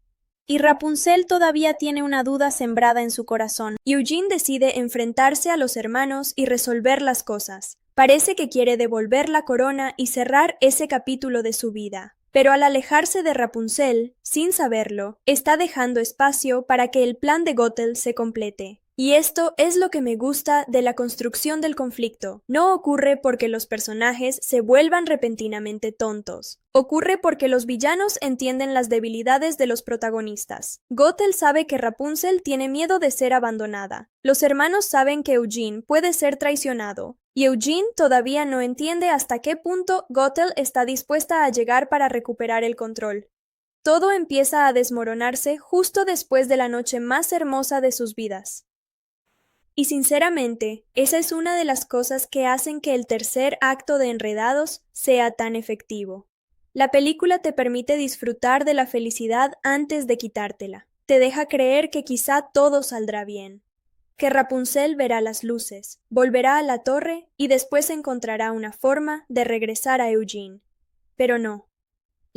Y Rapunzel todavía tiene una duda sembrada en su corazón. Eugene decide enfrentarse a los hermanos y resolver las cosas. Parece que quiere devolver la corona y cerrar ese capítulo de su vida. Pero al alejarse de Rapunzel, sin saberlo, está dejando espacio para que el plan de Gothel se complete. Y esto es lo que me gusta de la construcción del conflicto. No ocurre porque los personajes se vuelvan repentinamente tontos. Ocurre porque los villanos entienden las debilidades de los protagonistas. Gothel sabe que Rapunzel tiene miedo de ser abandonada. Los hermanos saben que Eugene puede ser traicionado. Y Eugene todavía no entiende hasta qué punto Gothel está dispuesta a llegar para recuperar el control. Todo empieza a desmoronarse justo después de la noche más hermosa de sus vidas. Y sinceramente, esa es una de las cosas que hacen que el tercer acto de Enredados sea tan efectivo. La película te permite disfrutar de la felicidad antes de quitártela. Te deja creer que quizá todo saldrá bien. Que Rapunzel verá las luces, volverá a la torre y después encontrará una forma de regresar a Eugene. Pero no.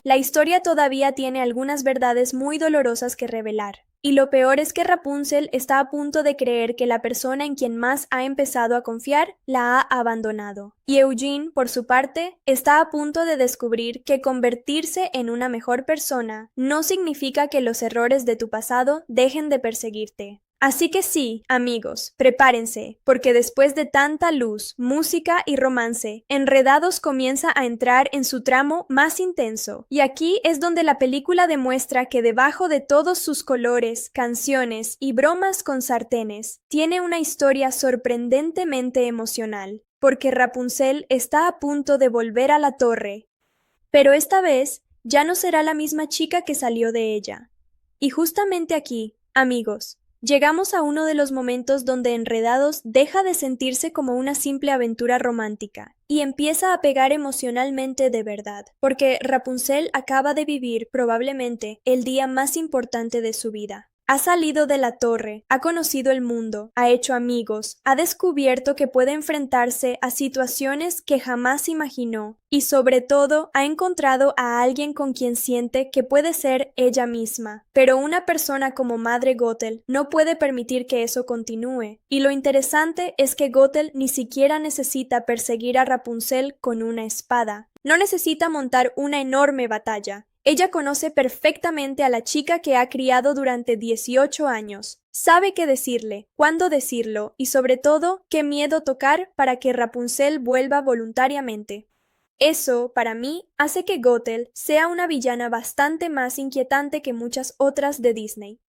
La historia todavía tiene algunas verdades muy dolorosas que revelar. Y lo peor es que Rapunzel está a punto de creer que la persona en quien más ha empezado a confiar la ha abandonado. Y Eugene, por su parte, está a punto de descubrir que convertirse en una mejor persona no significa que los errores de tu pasado dejen de perseguirte. Así que sí, amigos, prepárense, porque después de tanta luz, música y romance, Enredados comienza a entrar en su tramo más intenso. Y aquí es donde la película demuestra que debajo de todos sus colores, canciones y bromas con sartenes, tiene una historia sorprendentemente emocional, porque Rapunzel está a punto de volver a la torre. Pero esta vez, ya no será la misma chica que salió de ella. Y justamente aquí, amigos, llegamos a uno de los momentos donde Enredados deja de sentirse como una simple aventura romántica y empieza a pegar emocionalmente de verdad, porque Rapunzel acaba de vivir probablemente el día más importante de su vida. Ha salido de la torre, ha conocido el mundo, ha hecho amigos, ha descubierto que puede enfrentarse a situaciones que jamás imaginó y sobre todo ha encontrado a alguien con quien siente que puede ser ella misma. Pero una persona como Madre Gothel no puede permitir que eso continúe. Y lo interesante es que Gothel ni siquiera necesita perseguir a Rapunzel con una espada. No necesita montar una enorme batalla. Ella conoce perfectamente a la chica que ha criado durante 18 años. Sabe qué decirle, cuándo decirlo y sobre todo qué miedo tocar para que Rapunzel vuelva voluntariamente. Eso, para mí, hace que Gothel sea una villana bastante más inquietante que muchas otras de Disney.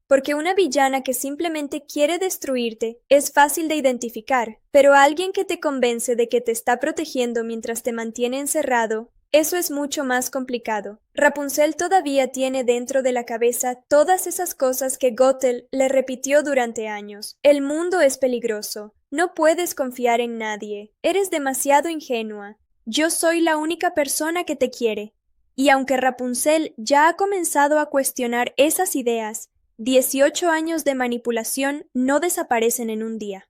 Porque una villana que simplemente quiere destruirte es fácil de identificar, pero alguien que te convence de que te está protegiendo mientras te mantiene encerrado, eso es mucho más complicado. Rapunzel todavía tiene dentro de la cabeza todas esas cosas que Gothel le repitió durante años. El mundo es peligroso. No puedes confiar en nadie. Eres demasiado ingenua. Yo soy la única persona que te quiere. Y aunque Rapunzel ya ha comenzado a cuestionar esas ideas, 18 años de manipulación no desaparecen en un día.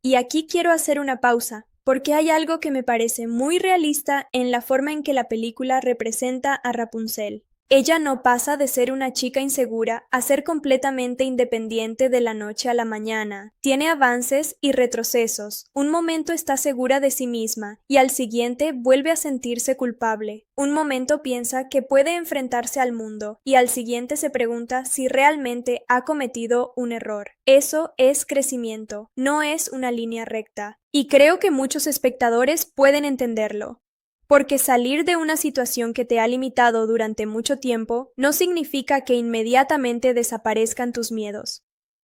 Y aquí quiero hacer una pausa, porque hay algo que me parece muy realista en la forma en que la película representa a Rapunzel. Ella no pasa de ser una chica insegura a ser completamente independiente de la noche a la mañana. Tiene avances y retrocesos. Un momento está segura de sí misma y al siguiente vuelve a sentirse culpable. Un momento piensa que puede enfrentarse al mundo y al siguiente se pregunta si realmente ha cometido un error. Eso es crecimiento, no es una línea recta. Y creo que muchos espectadores pueden entenderlo. Porque salir de una situación que te ha limitado durante mucho tiempo no significa que inmediatamente desaparezcan tus miedos.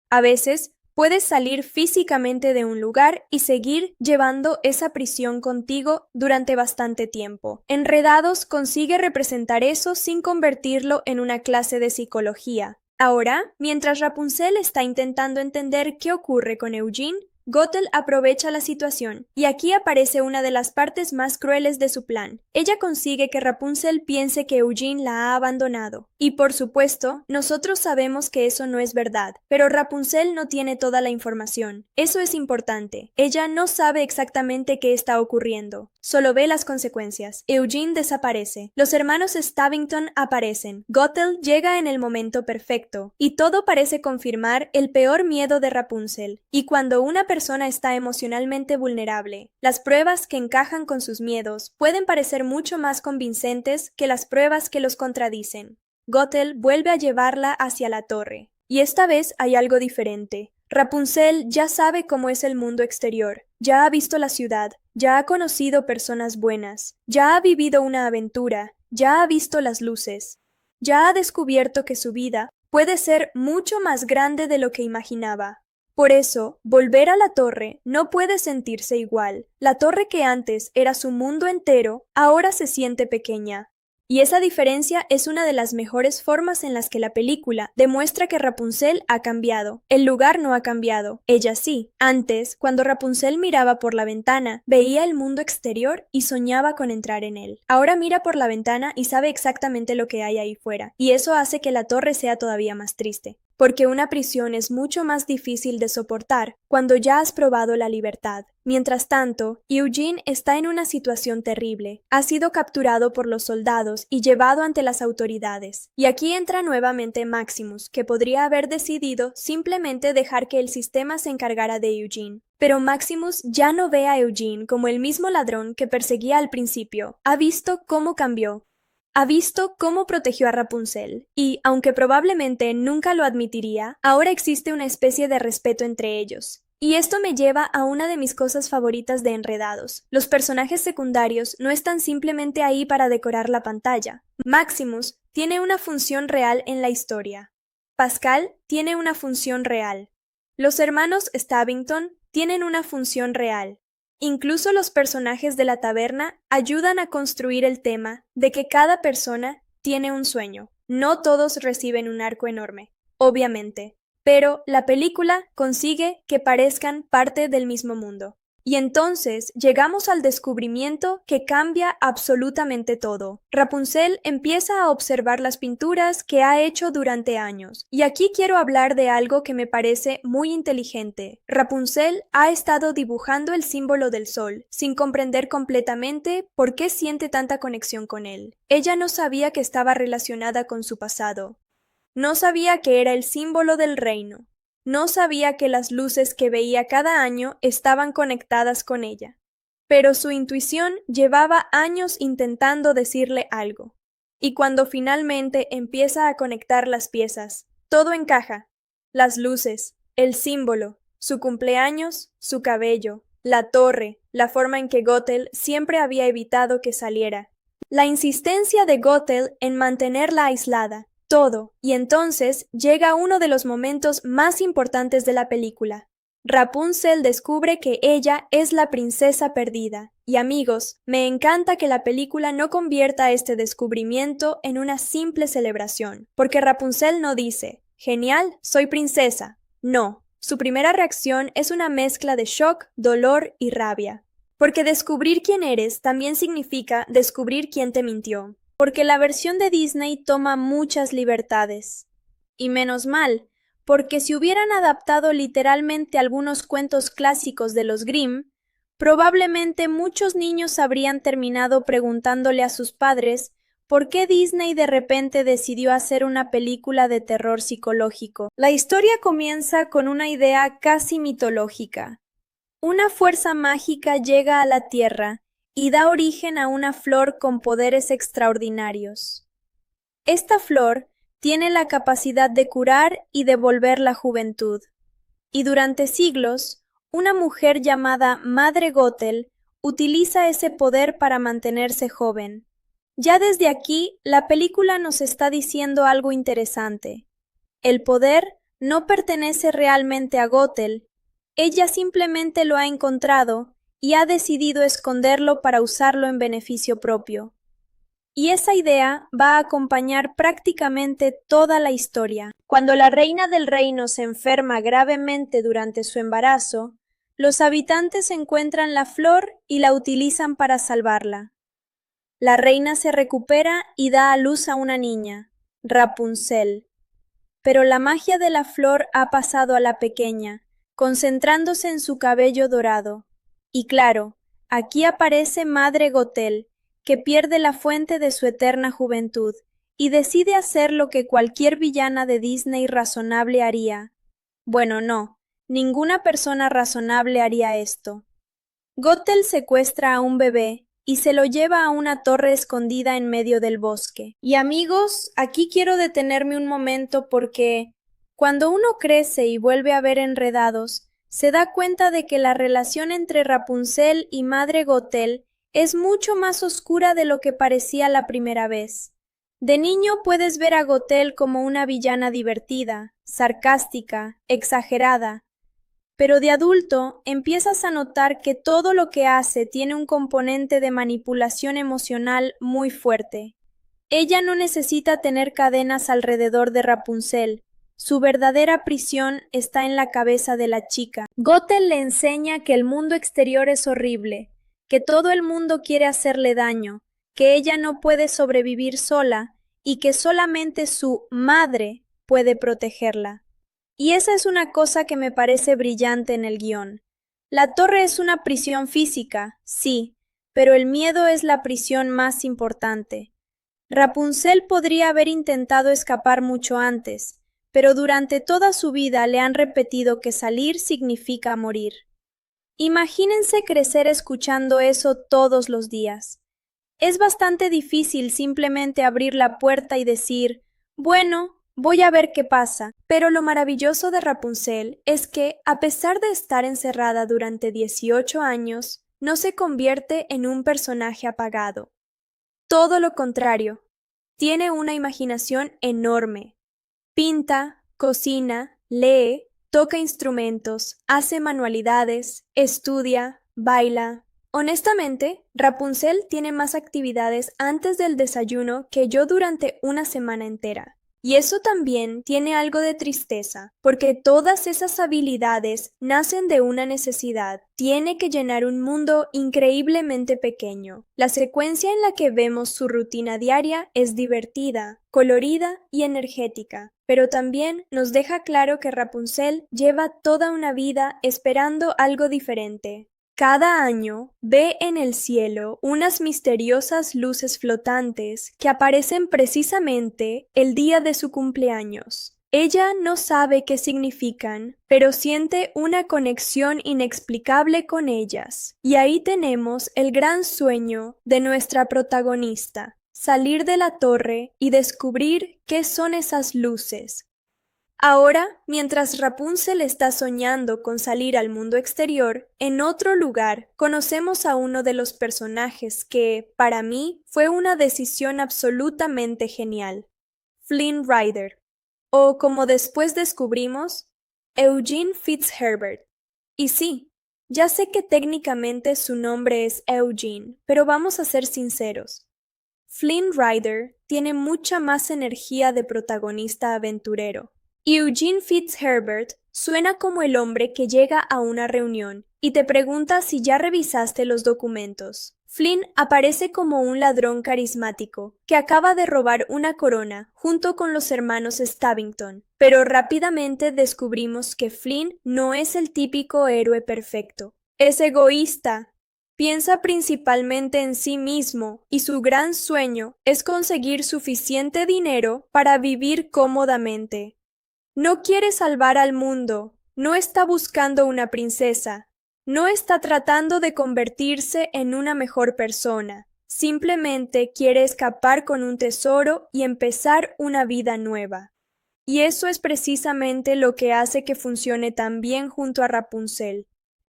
A veces, puedes salir físicamente de un lugar y seguir llevando esa prisión contigo durante bastante tiempo. Enredados consigue representar eso sin convertirlo en una clase de psicología. Ahora, mientras Rapunzel está intentando entender qué ocurre con Eugene, Gothel aprovecha la situación, y aquí aparece una de las partes más crueles de su plan. Ella consigue que Rapunzel piense que Eugene la ha abandonado. Y por supuesto, nosotros sabemos que eso no es verdad, pero Rapunzel no tiene toda la información. Eso es importante. Ella no sabe exactamente qué está ocurriendo. Solo ve las consecuencias. Eugene desaparece. Los hermanos Stabbington aparecen. Gothel llega en el momento perfecto. Y todo parece confirmar el peor miedo de Rapunzel. Y cuando una persona está emocionalmente vulnerable, las pruebas que encajan con sus miedos pueden parecer mucho más convincentes que las pruebas que los contradicen. Gothel vuelve a llevarla hacia la torre. Y esta vez hay algo diferente. Rapunzel ya sabe cómo es el mundo exterior, ya ha visto la ciudad, ya ha conocido personas buenas, ya ha vivido una aventura, ya ha visto las luces, ya ha descubierto que su vida puede ser mucho más grande de lo que imaginaba. Por eso, volver a la torre no puede sentirse igual. La torre que antes era su mundo entero, ahora se siente pequeña. Y esa diferencia es una de las mejores formas en las que la película demuestra que Rapunzel ha cambiado. El lugar no ha cambiado, ella sí. Antes, cuando Rapunzel miraba por la ventana, veía el mundo exterior y soñaba con entrar en él. Ahora mira por la ventana y sabe exactamente lo que hay ahí fuera, y eso hace que la torre sea todavía más triste. Porque una prisión es mucho más difícil de soportar cuando ya has probado la libertad. Mientras tanto, Eugene está en una situación terrible. Ha sido capturado por los soldados y llevado ante las autoridades. Y aquí entra nuevamente Maximus, que podría haber decidido simplemente dejar que el sistema se encargara de Eugene. Pero Maximus ya no ve a Eugene como el mismo ladrón que perseguía al principio. Ha visto cómo cambió. Ha visto cómo protegió a Rapunzel, y, aunque probablemente nunca lo admitiría, ahora existe una especie de respeto entre ellos. Y esto me lleva a una de mis cosas favoritas de Enredados. Los personajes secundarios no están simplemente ahí para decorar la pantalla. Maximus tiene una función real en la historia. Pascal tiene una función real. Los hermanos Stabbington tienen una función real. Incluso los personajes de la taberna ayudan a construir el tema de que cada persona tiene un sueño. No todos reciben un arco enorme, obviamente, pero la película consigue que parezcan parte del mismo mundo. Y entonces llegamos al descubrimiento que cambia absolutamente todo. Rapunzel empieza a observar las pinturas que ha hecho durante años. Y aquí quiero hablar de algo que me parece muy inteligente. Rapunzel ha estado dibujando el símbolo del sol, sin comprender completamente por qué siente tanta conexión con él. Ella no sabía que estaba relacionada con su pasado. No sabía que era el símbolo del reino. No sabía que las luces que veía cada año estaban conectadas con ella. Pero su intuición llevaba años intentando decirle algo. Y cuando finalmente empieza a conectar las piezas, todo encaja. Las luces, el símbolo, su cumpleaños, su cabello, la torre, la forma en que Gothel siempre había evitado que saliera. La insistencia de Gothel en mantenerla aislada. Todo, y entonces llega uno de los momentos más importantes de la película. Rapunzel descubre que ella es la princesa perdida. Y amigos, me encanta que la película no convierta este descubrimiento en una simple celebración, porque Rapunzel no dice, genial, soy princesa. No, su primera reacción es una mezcla de shock, dolor y rabia. Porque descubrir quién eres también significa descubrir quién te mintió. Porque la versión de Disney toma muchas libertades. Y menos mal, porque si hubieran adaptado literalmente algunos cuentos clásicos de los Grimm, probablemente muchos niños habrían terminado preguntándole a sus padres ¿Por qué Disney de repente decidió hacer una película de terror psicológico? La historia comienza con una idea casi mitológica. Una fuerza mágica llega a la Tierra y da origen a una flor con poderes extraordinarios. Esta flor tiene la capacidad de curar y devolver la juventud. Y durante siglos, una mujer llamada Madre Gothel utiliza ese poder para mantenerse joven. Ya desde aquí, la película nos está diciendo algo interesante. El poder no pertenece realmente a Gothel, ella simplemente lo ha encontrado y ha decidido esconderlo para usarlo en beneficio propio. Y esa idea va a acompañar prácticamente toda la historia. Cuando la reina del reino se enferma gravemente durante su embarazo, los habitantes encuentran la flor y la utilizan para salvarla. La reina se recupera y da a luz a una niña, Rapunzel. Pero la magia de la flor ha pasado a la pequeña, concentrándose en su cabello dorado. Y claro, aquí aparece Madre Gothel, que pierde la fuente de su eterna juventud y decide hacer lo que cualquier villana de Disney razonable haría. Bueno, no, ninguna persona razonable haría esto. Gothel secuestra a un bebé y se lo lleva a una torre escondida en medio del bosque. Y amigos, aquí quiero detenerme un momento porque cuando uno crece y vuelve a ver Enredados, se da cuenta de que la relación entre Rapunzel y Madre Gothel es mucho más oscura de lo que parecía la primera vez. De niño puedes ver a Gothel como una villana divertida, sarcástica, exagerada, pero de adulto empiezas a notar que todo lo que hace tiene un componente de manipulación emocional muy fuerte. Ella no necesita tener cadenas alrededor de Rapunzel. Su verdadera prisión está en la cabeza de la chica. Gothel le enseña que el mundo exterior es horrible, que todo el mundo quiere hacerle daño, que ella no puede sobrevivir sola y que solamente su madre puede protegerla. Y esa es una cosa que me parece brillante en el guión. La torre es una prisión física, sí, pero el miedo es la prisión más importante. Rapunzel podría haber intentado escapar mucho antes, pero durante toda su vida le han repetido que salir significa morir. Imagínense crecer escuchando eso todos los días. Es bastante difícil simplemente abrir la puerta y decir, bueno, voy a ver qué pasa. Pero lo maravilloso de Rapunzel es que, a pesar de estar encerrada durante 18 años, no se convierte en un personaje apagado. Todo lo contrario, tiene una imaginación enorme. Pinta, cocina, lee, toca instrumentos, hace manualidades, estudia, baila. Honestamente, Rapunzel tiene más actividades antes del desayuno que yo durante una semana entera. Y eso también tiene algo de tristeza, porque todas esas habilidades nacen de una necesidad. Tiene que llenar un mundo increíblemente pequeño. La secuencia en la que vemos su rutina diaria es divertida, colorida y energética, pero también nos deja claro que Rapunzel lleva toda una vida esperando algo diferente. Cada año ve en el cielo unas misteriosas luces flotantes que aparecen precisamente el día de su cumpleaños. Ella no sabe qué significan, pero siente una conexión inexplicable con ellas. Y ahí tenemos el gran sueño de nuestra protagonista, salir de la torre y descubrir qué son esas luces. Ahora, mientras Rapunzel está soñando con salir al mundo exterior, en otro lugar conocemos a uno de los personajes que, para mí, fue una decisión absolutamente genial, Flynn Rider, o como después descubrimos, Eugene Fitzherbert. Y sí, ya sé que técnicamente su nombre es Eugene, pero vamos a ser sinceros. Flynn Rider tiene mucha más energía de protagonista aventurero. Eugene Fitzherbert suena como el hombre que llega a una reunión y te pregunta si ya revisaste los documentos. Flynn aparece como un ladrón carismático que acaba de robar una corona junto con los hermanos Stabbington, pero rápidamente descubrimos que Flynn no es el típico héroe perfecto. Es egoísta, Piensa principalmente en sí mismo y su gran sueño es conseguir suficiente dinero para vivir cómodamente. No quiere salvar al mundo, no está buscando una princesa, no está tratando de convertirse en una mejor persona, simplemente quiere escapar con un tesoro y empezar una vida nueva. Y eso es precisamente lo que hace que funcione tan bien junto a Rapunzel.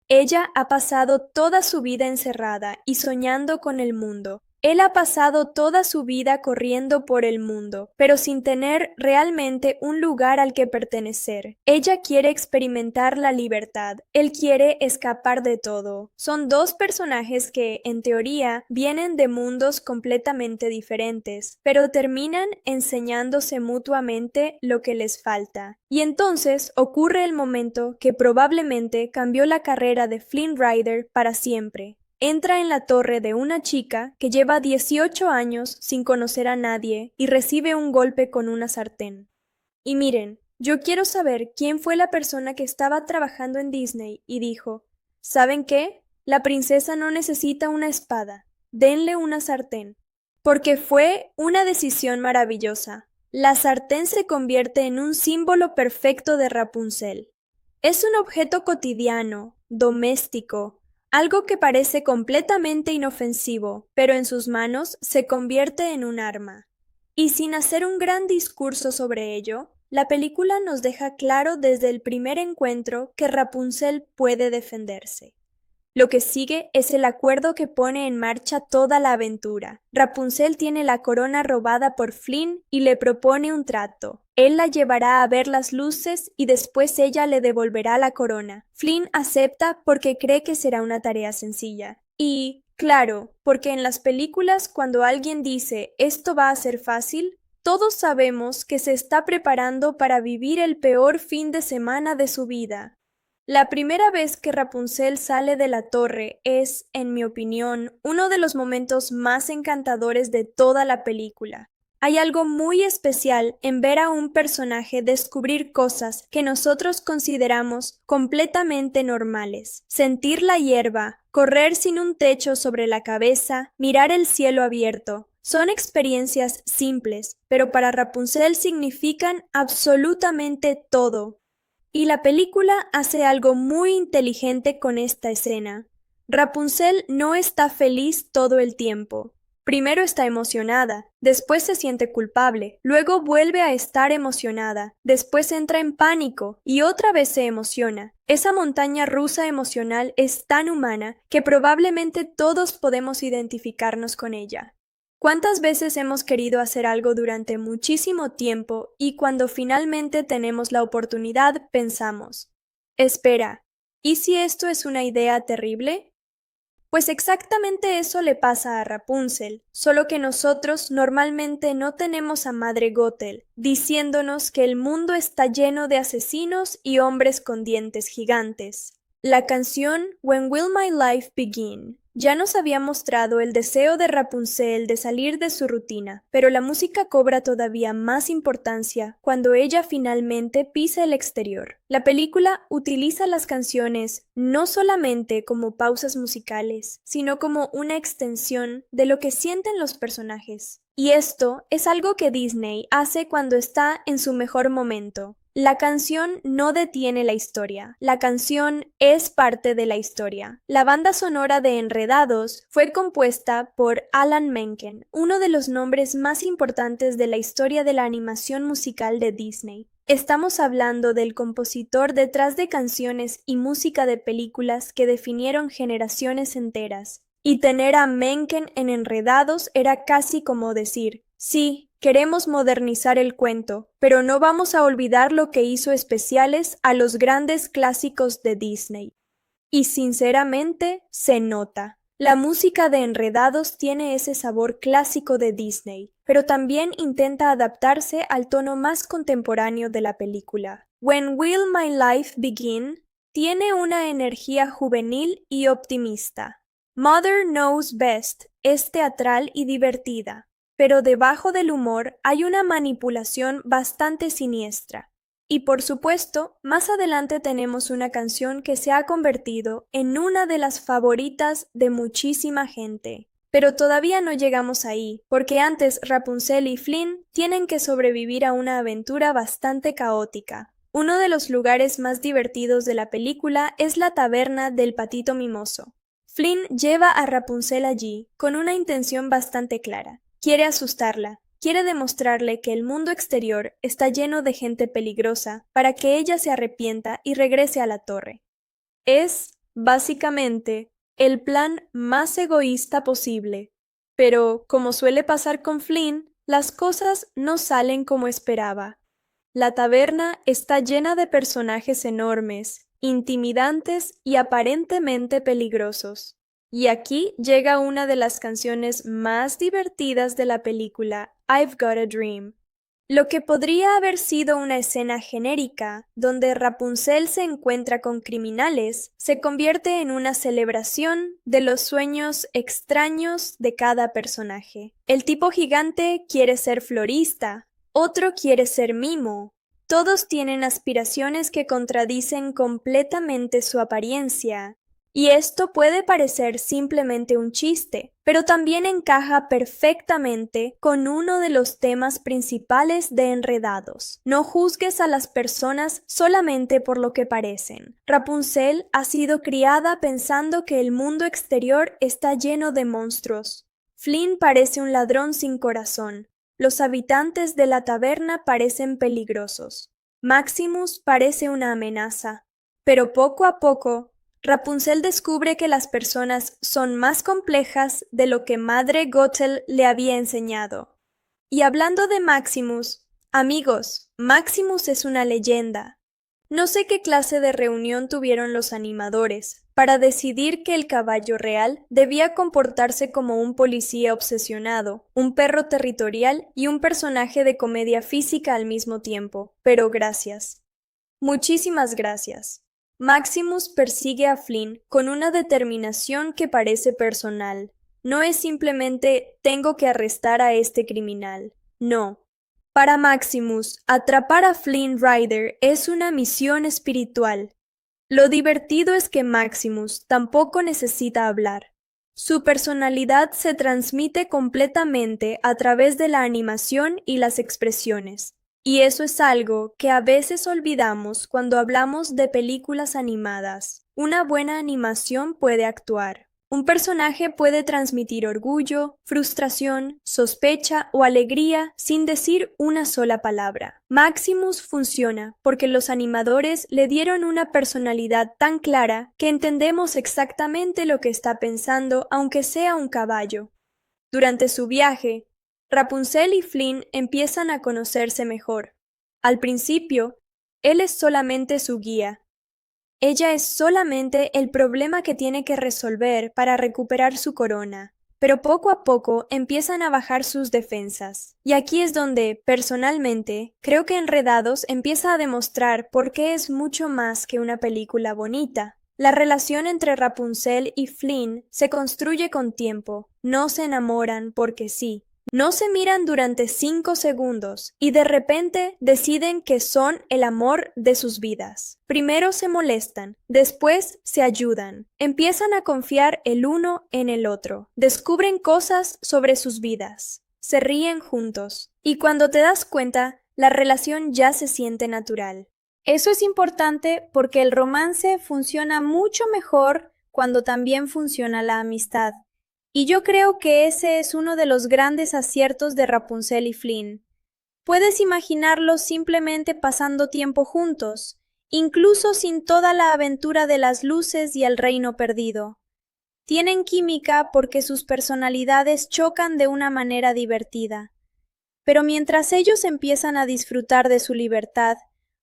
Ella ha pasado toda su vida encerrada y soñando con el mundo. Él ha pasado toda su vida corriendo por el mundo, pero sin tener realmente un lugar al que pertenecer. Ella quiere experimentar la libertad. Él quiere escapar de todo. Son dos personajes que, en teoría, vienen de mundos completamente diferentes, pero terminan enseñándose mutuamente lo que les falta. Y entonces ocurre el momento que probablemente cambió la carrera de Flynn Rider para siempre. Entra en la torre de una chica que lleva 18 años sin conocer a nadie y recibe un golpe con una sartén. Y miren, yo quiero saber quién fue la persona que estaba trabajando en Disney y dijo, ¿saben qué? La princesa no necesita una espada, denle una sartén. Porque fue una decisión maravillosa. La sartén se convierte en un símbolo perfecto de Rapunzel. Es un objeto cotidiano, doméstico, algo que parece completamente inofensivo, pero en sus manos se convierte en un arma. Y sin hacer un gran discurso sobre ello, la película nos deja claro desde el primer encuentro que Rapunzel puede defenderse. Lo que sigue es el acuerdo que pone en marcha toda la aventura. Rapunzel tiene la corona robada por Flynn y le propone un trato. Él la llevará a ver las luces y después ella le devolverá la corona. Flynn acepta porque cree que será una tarea sencilla. Y, claro, porque en las películas cuando alguien dice «esto va a ser fácil», todos sabemos que se está preparando para vivir el peor fin de semana de su vida. La primera vez que Rapunzel sale de la torre es, en mi opinión, uno de los momentos más encantadores de toda la película. Hay algo muy especial en ver a un personaje descubrir cosas que nosotros consideramos completamente normales. Sentir la hierba, correr sin un techo sobre la cabeza, mirar el cielo abierto. Son experiencias simples, pero para Rapunzel significan absolutamente todo. Y la película hace algo muy inteligente con esta escena. Rapunzel no está feliz todo el tiempo. Primero está emocionada, después se siente culpable, luego vuelve a estar emocionada, después entra en pánico y otra vez se emociona. Esa montaña rusa emocional es tan humana que probablemente todos podemos identificarnos con ella. ¿Cuántas veces hemos querido hacer algo durante muchísimo tiempo y cuando finalmente tenemos la oportunidad pensamos, espera, ¿y si esto es una idea terrible? Pues exactamente eso le pasa a Rapunzel, solo que nosotros normalmente no tenemos a Madre Gothel diciéndonos que el mundo está lleno de asesinos y hombres con dientes gigantes. La canción When Will My Life Begin ya nos había mostrado el deseo de Rapunzel de salir de su rutina, pero la música cobra todavía más importancia cuando ella finalmente pisa el exterior. La película utiliza las canciones no solamente como pausas musicales, sino como una extensión de lo que sienten los personajes. Y esto es algo que Disney hace cuando está en su mejor momento. La canción no detiene la historia, la canción es parte de la historia. La banda sonora de Enredados fue compuesta por Alan Menken, uno de los nombres más importantes de la historia de la animación musical de Disney. Estamos hablando del compositor detrás de canciones y música de películas que definieron generaciones enteras. Y tener a Menken en Enredados era casi como decir, sí, queremos modernizar el cuento, pero no vamos a olvidar lo que hizo especiales a los grandes clásicos de Disney. Y sinceramente, se nota. La música de Enredados tiene ese sabor clásico de Disney, pero también intenta adaptarse al tono más contemporáneo de la película. When Will My Life Begin tiene una energía juvenil y optimista. Mother Knows Best es teatral y divertida, pero debajo del humor hay una manipulación bastante siniestra. Y por supuesto, más adelante tenemos una canción que se ha convertido en una de las favoritas de muchísima gente. Pero todavía no llegamos ahí, porque antes Rapunzel y Flynn tienen que sobrevivir a una aventura bastante caótica. Uno de los lugares más divertidos de la película es la taberna del Patito Mimoso. Flynn lleva a Rapunzel allí con una intención bastante clara. Quiere asustarla. Quiere demostrarle que el mundo exterior está lleno de gente peligrosa para que ella se arrepienta y regrese a la torre. Es, básicamente, el plan más egoísta posible. Pero, como suele pasar con Flynn, las cosas no salen como esperaba. La taberna está llena de personajes enormes, intimidantes y aparentemente peligrosos. Y aquí llega una de las canciones más divertidas de la película, I've Got a Dream. Lo que podría haber sido una escena genérica, donde Rapunzel se encuentra con criminales, se convierte en una celebración de los sueños extraños de cada personaje. El tipo gigante quiere ser florista, otro quiere ser mimo. Todos tienen aspiraciones que contradicen completamente su apariencia. Y esto puede parecer simplemente un chiste, pero también encaja perfectamente con uno de los temas principales de Enredados. No juzgues a las personas solamente por lo que parecen. Rapunzel ha sido criada pensando que el mundo exterior está lleno de monstruos. Flynn parece un ladrón sin corazón. Los habitantes de la taberna parecen peligrosos. Maximus parece una amenaza. Pero poco a poco, Rapunzel descubre que las personas son más complejas de lo que Madre Gothel le había enseñado. Y hablando de Maximus, amigos, Maximus es una leyenda. No sé qué clase de reunión tuvieron los animadores para decidir que el caballo real debía comportarse como un policía obsesionado, un perro territorial y un personaje de comedia física al mismo tiempo, pero gracias. Muchísimas gracias. Maximus persigue a Flynn con una determinación que parece personal. No es simplemente tengo que arrestar a este criminal. No. Para Maximus, atrapar a Flynn Rider es una misión espiritual. Lo divertido es que Maximus tampoco necesita hablar. Su personalidad se transmite completamente a través de la animación y las expresiones. Y eso es algo que a veces olvidamos cuando hablamos de películas animadas. Una buena animación puede actuar. Un personaje puede transmitir orgullo, frustración, sospecha o alegría sin decir una sola palabra. Maximus funciona porque los animadores le dieron una personalidad tan clara que entendemos exactamente lo que está pensando aunque sea un caballo. Durante su viaje, Rapunzel y Flynn empiezan a conocerse mejor. Al principio, él es solamente su guía. Ella es solamente el problema que tiene que resolver para recuperar su corona. Pero poco a poco empiezan a bajar sus defensas. Y aquí es donde, personalmente, creo que Enredados empieza a demostrar por qué es mucho más que una película bonita. La relación entre Rapunzel y Flynn se construye con tiempo. No se enamoran porque sí. No se miran durante 5 segundos y de repente deciden que son el amor de sus vidas. Primero se molestan, después se ayudan, empiezan a confiar el uno en el otro, descubren cosas sobre sus vidas, se ríen juntos y cuando te das cuenta, la relación ya se siente natural. Eso es importante porque el romance funciona mucho mejor cuando también funciona la amistad. Y yo creo que ese es uno de los grandes aciertos de Rapunzel y Flynn. Puedes imaginarlos simplemente pasando tiempo juntos, incluso sin toda la aventura de las luces y el reino perdido. Tienen química porque sus personalidades chocan de una manera divertida. Pero mientras ellos empiezan a disfrutar de su libertad,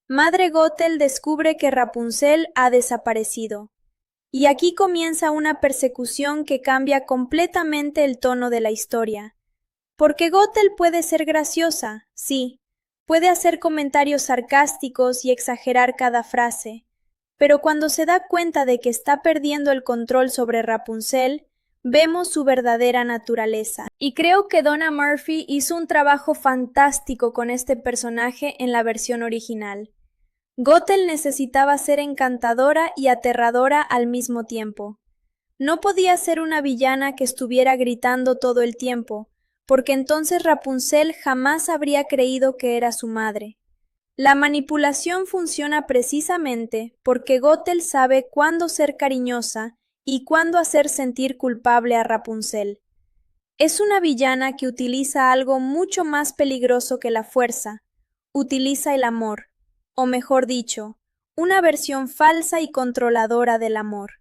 Madre Gothel descubre que Rapunzel ha desaparecido. Y aquí comienza una persecución que cambia completamente el tono de la historia. Porque Gothel puede ser graciosa, sí, puede hacer comentarios sarcásticos y exagerar cada frase, pero cuando se da cuenta de que está perdiendo el control sobre Rapunzel, vemos su verdadera naturaleza. Y creo que Donna Murphy hizo un trabajo fantástico con este personaje en la versión original. Gothel necesitaba ser encantadora y aterradora al mismo tiempo. No podía ser una villana que estuviera gritando todo el tiempo, porque entonces Rapunzel jamás habría creído que era su madre. La manipulación funciona precisamente porque Gothel sabe cuándo ser cariñosa y cuándo hacer sentir culpable a Rapunzel. Es una villana que utiliza algo mucho más peligroso que la fuerza. Utiliza el amor, o mejor dicho, una versión falsa y controladora del amor.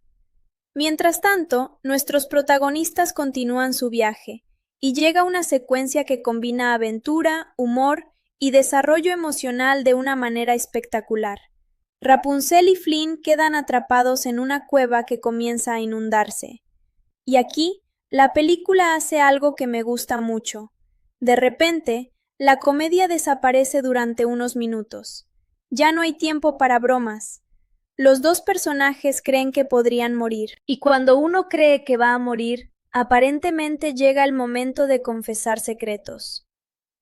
Mientras tanto, nuestros protagonistas continúan su viaje, y llega una secuencia que combina aventura, humor y desarrollo emocional de una manera espectacular. Rapunzel y Flynn quedan atrapados en una cueva que comienza a inundarse. Y aquí, la película hace algo que me gusta mucho. De repente, la comedia desaparece durante unos minutos. Ya no hay tiempo para bromas. Los dos personajes creen que podrían morir, y cuando uno cree que va a morir, aparentemente llega el momento de confesar secretos.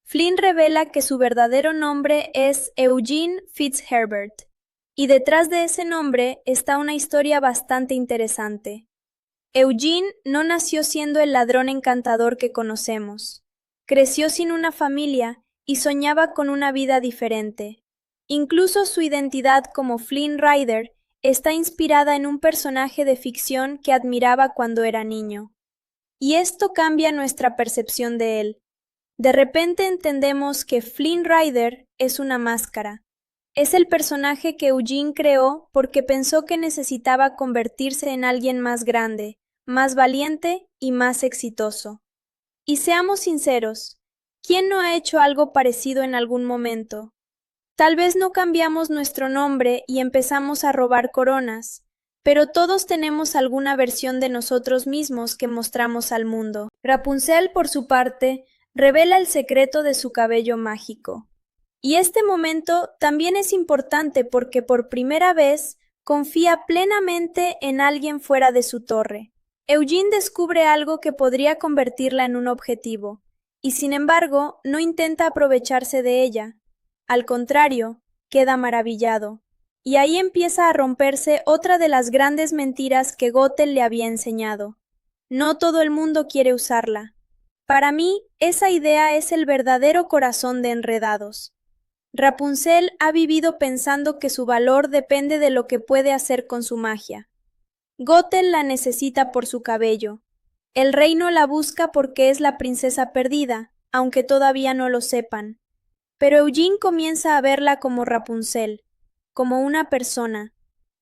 Flynn revela que su verdadero nombre es Eugene Fitzherbert, y detrás de ese nombre está una historia bastante interesante. Eugene no nació siendo el ladrón encantador que conocemos. Creció sin una familia y soñaba con una vida diferente. Incluso su identidad como Flynn Rider está inspirada en un personaje de ficción que admiraba cuando era niño. Y esto cambia nuestra percepción de él. De repente entendemos que Flynn Rider es una máscara. Es el personaje que Eugene creó porque pensó que necesitaba convertirse en alguien más grande, más valiente y más exitoso. Y seamos sinceros, ¿quién no ha hecho algo parecido en algún momento? Tal vez no cambiamos nuestro nombre y empezamos a robar coronas, pero todos tenemos alguna versión de nosotros mismos que mostramos al mundo. Rapunzel, por su parte, revela el secreto de su cabello mágico. Y este momento también es importante porque por primera vez confía plenamente en alguien fuera de su torre. Eugene descubre algo que podría convertirla en un objetivo, y sin embargo no intenta aprovecharse de ella. Al contrario, queda maravillado. Y ahí empieza a romperse otra de las grandes mentiras que Gothel le había enseñado. No todo el mundo quiere usarla. Para mí, esa idea es el verdadero corazón de Enredados. Rapunzel ha vivido pensando que su valor depende de lo que puede hacer con su magia. Gothel la necesita por su cabello. El reino la busca porque es la princesa perdida, aunque todavía no lo sepan. Pero Eugene comienza a verla como Rapunzel, como una persona,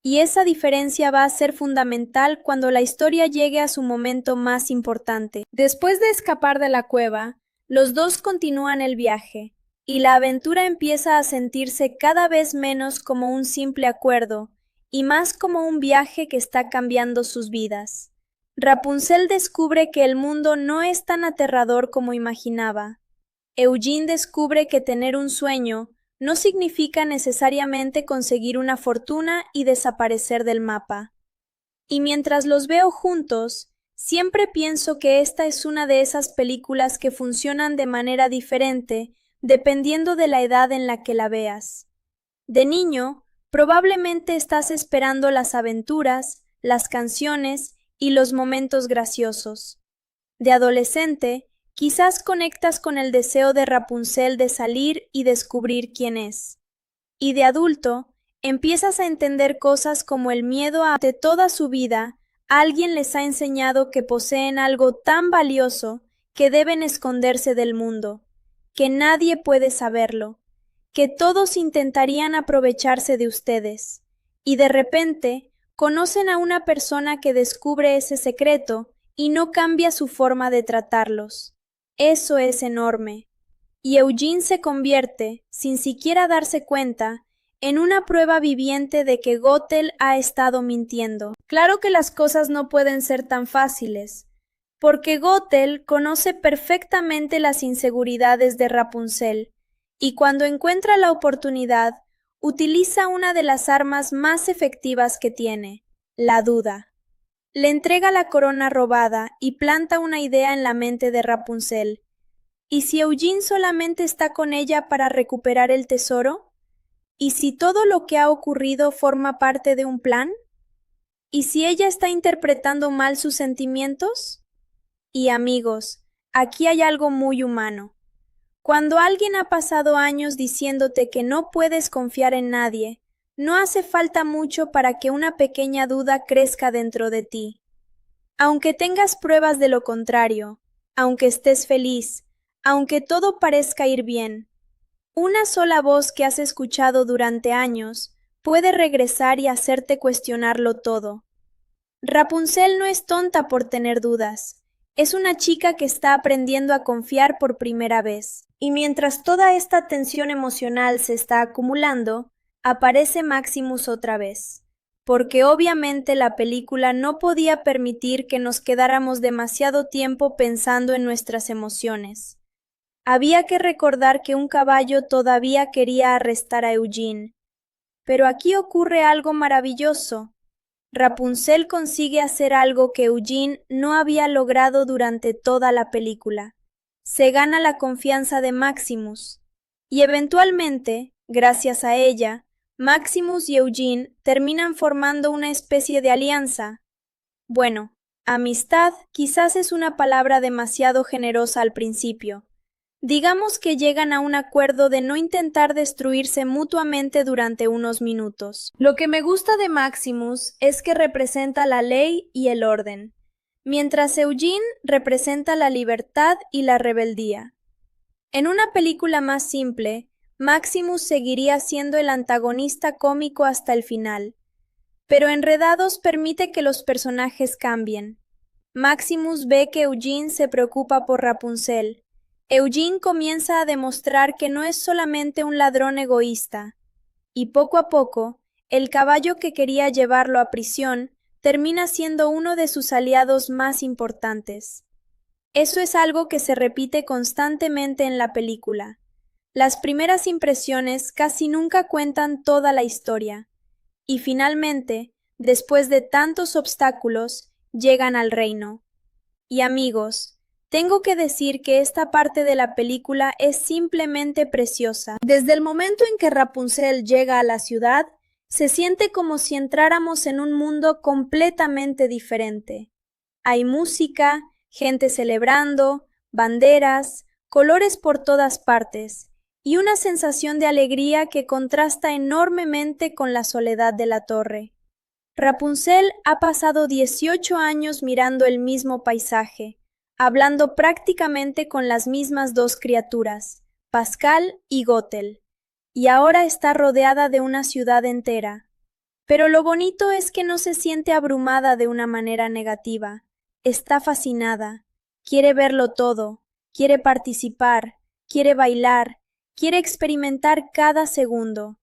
y esa diferencia va a ser fundamental cuando la historia llegue a su momento más importante. Después de escapar de la cueva, los dos continúan el viaje, y la aventura empieza a sentirse cada vez menos como un simple acuerdo, y más como un viaje que está cambiando sus vidas. Rapunzel descubre que el mundo no es tan aterrador como imaginaba. Eugene descubre que tener un sueño no significa necesariamente conseguir una fortuna y desaparecer del mapa. Y mientras los veo juntos, siempre pienso que esta es una de esas películas que funcionan de manera diferente dependiendo de la edad en la que la veas. De niño, probablemente estás esperando las aventuras, las canciones y los momentos graciosos. De adolescente, quizás conectas con el deseo de Rapunzel de salir y descubrir quién es. Y de adulto, empiezas a entender cosas como el miedo a que toda su vida alguien les ha enseñado que poseen algo tan valioso que deben esconderse del mundo, que nadie puede saberlo, que todos intentarían aprovecharse de ustedes. Y de repente, conocen a una persona que descubre ese secreto y no cambia su forma de tratarlos. Eso es enorme. Y Eugene se convierte, sin siquiera darse cuenta, en una prueba viviente de que Gothel ha estado mintiendo. Claro que las cosas no pueden ser tan fáciles, porque Gothel conoce perfectamente las inseguridades de Rapunzel, y cuando encuentra la oportunidad, utiliza una de las armas más efectivas que tiene, la duda. Le entrega la corona robada y planta una idea en la mente de Rapunzel. ¿Y si Eugene solamente está con ella para recuperar el tesoro? ¿Y si todo lo que ha ocurrido forma parte de un plan? ¿Y si ella está interpretando mal sus sentimientos? Y amigos, aquí hay algo muy humano. Cuando alguien ha pasado años diciéndote que no puedes confiar en nadie, no hace falta mucho para que una pequeña duda crezca dentro de ti. Aunque tengas pruebas de lo contrario, aunque estés feliz, aunque todo parezca ir bien, una sola voz que has escuchado durante años puede regresar y hacerte cuestionarlo todo. Rapunzel no es tonta por tener dudas. Es una chica que está aprendiendo a confiar por primera vez. Y mientras toda esta tensión emocional se está acumulando, aparece Maximus otra vez. Porque obviamente la película no podía permitir que nos quedáramos demasiado tiempo pensando en nuestras emociones. Había que recordar que un caballo todavía quería arrestar a Eugene. Pero aquí ocurre algo maravilloso. Rapunzel consigue hacer algo que Eugene no había logrado durante toda la película. Se gana la confianza de Maximus. Y eventualmente, gracias a ella, Maximus y Eugene terminan formando una especie de alianza. Bueno, amistad quizás es una palabra demasiado generosa al principio. Digamos que llegan a un acuerdo de no intentar destruirse mutuamente durante unos minutos. Lo que me gusta de Maximus es que representa la ley y el orden, mientras Eugene representa la libertad y la rebeldía. En una película más simple, Maximus seguiría siendo el antagonista cómico hasta el final, pero Enredados permite que los personajes cambien. Maximus ve que Eugene se preocupa por Rapunzel. Eugene comienza a demostrar que no es solamente un ladrón egoísta, y poco a poco, el caballo que quería llevarlo a prisión termina siendo uno de sus aliados más importantes. Eso es algo que se repite constantemente en la película. Las primeras impresiones casi nunca cuentan toda la historia, y finalmente, después de tantos obstáculos, llegan al reino. Y amigos, tengo que decir que esta parte de la película es simplemente preciosa. Desde el momento en que Rapunzel llega a la ciudad, se siente como si entráramos en un mundo completamente diferente. Hay música, gente celebrando, banderas, colores por todas partes, y una sensación de alegría que contrasta enormemente con la soledad de la torre. Rapunzel ha pasado 18 años mirando el mismo paisaje, hablando prácticamente con las mismas dos criaturas, Pascal y Gothel, y ahora está rodeada de una ciudad entera. Pero lo bonito es que no se siente abrumada de una manera negativa. Está fascinada, quiere verlo todo, quiere participar, quiere bailar, quiere experimentar cada segundo.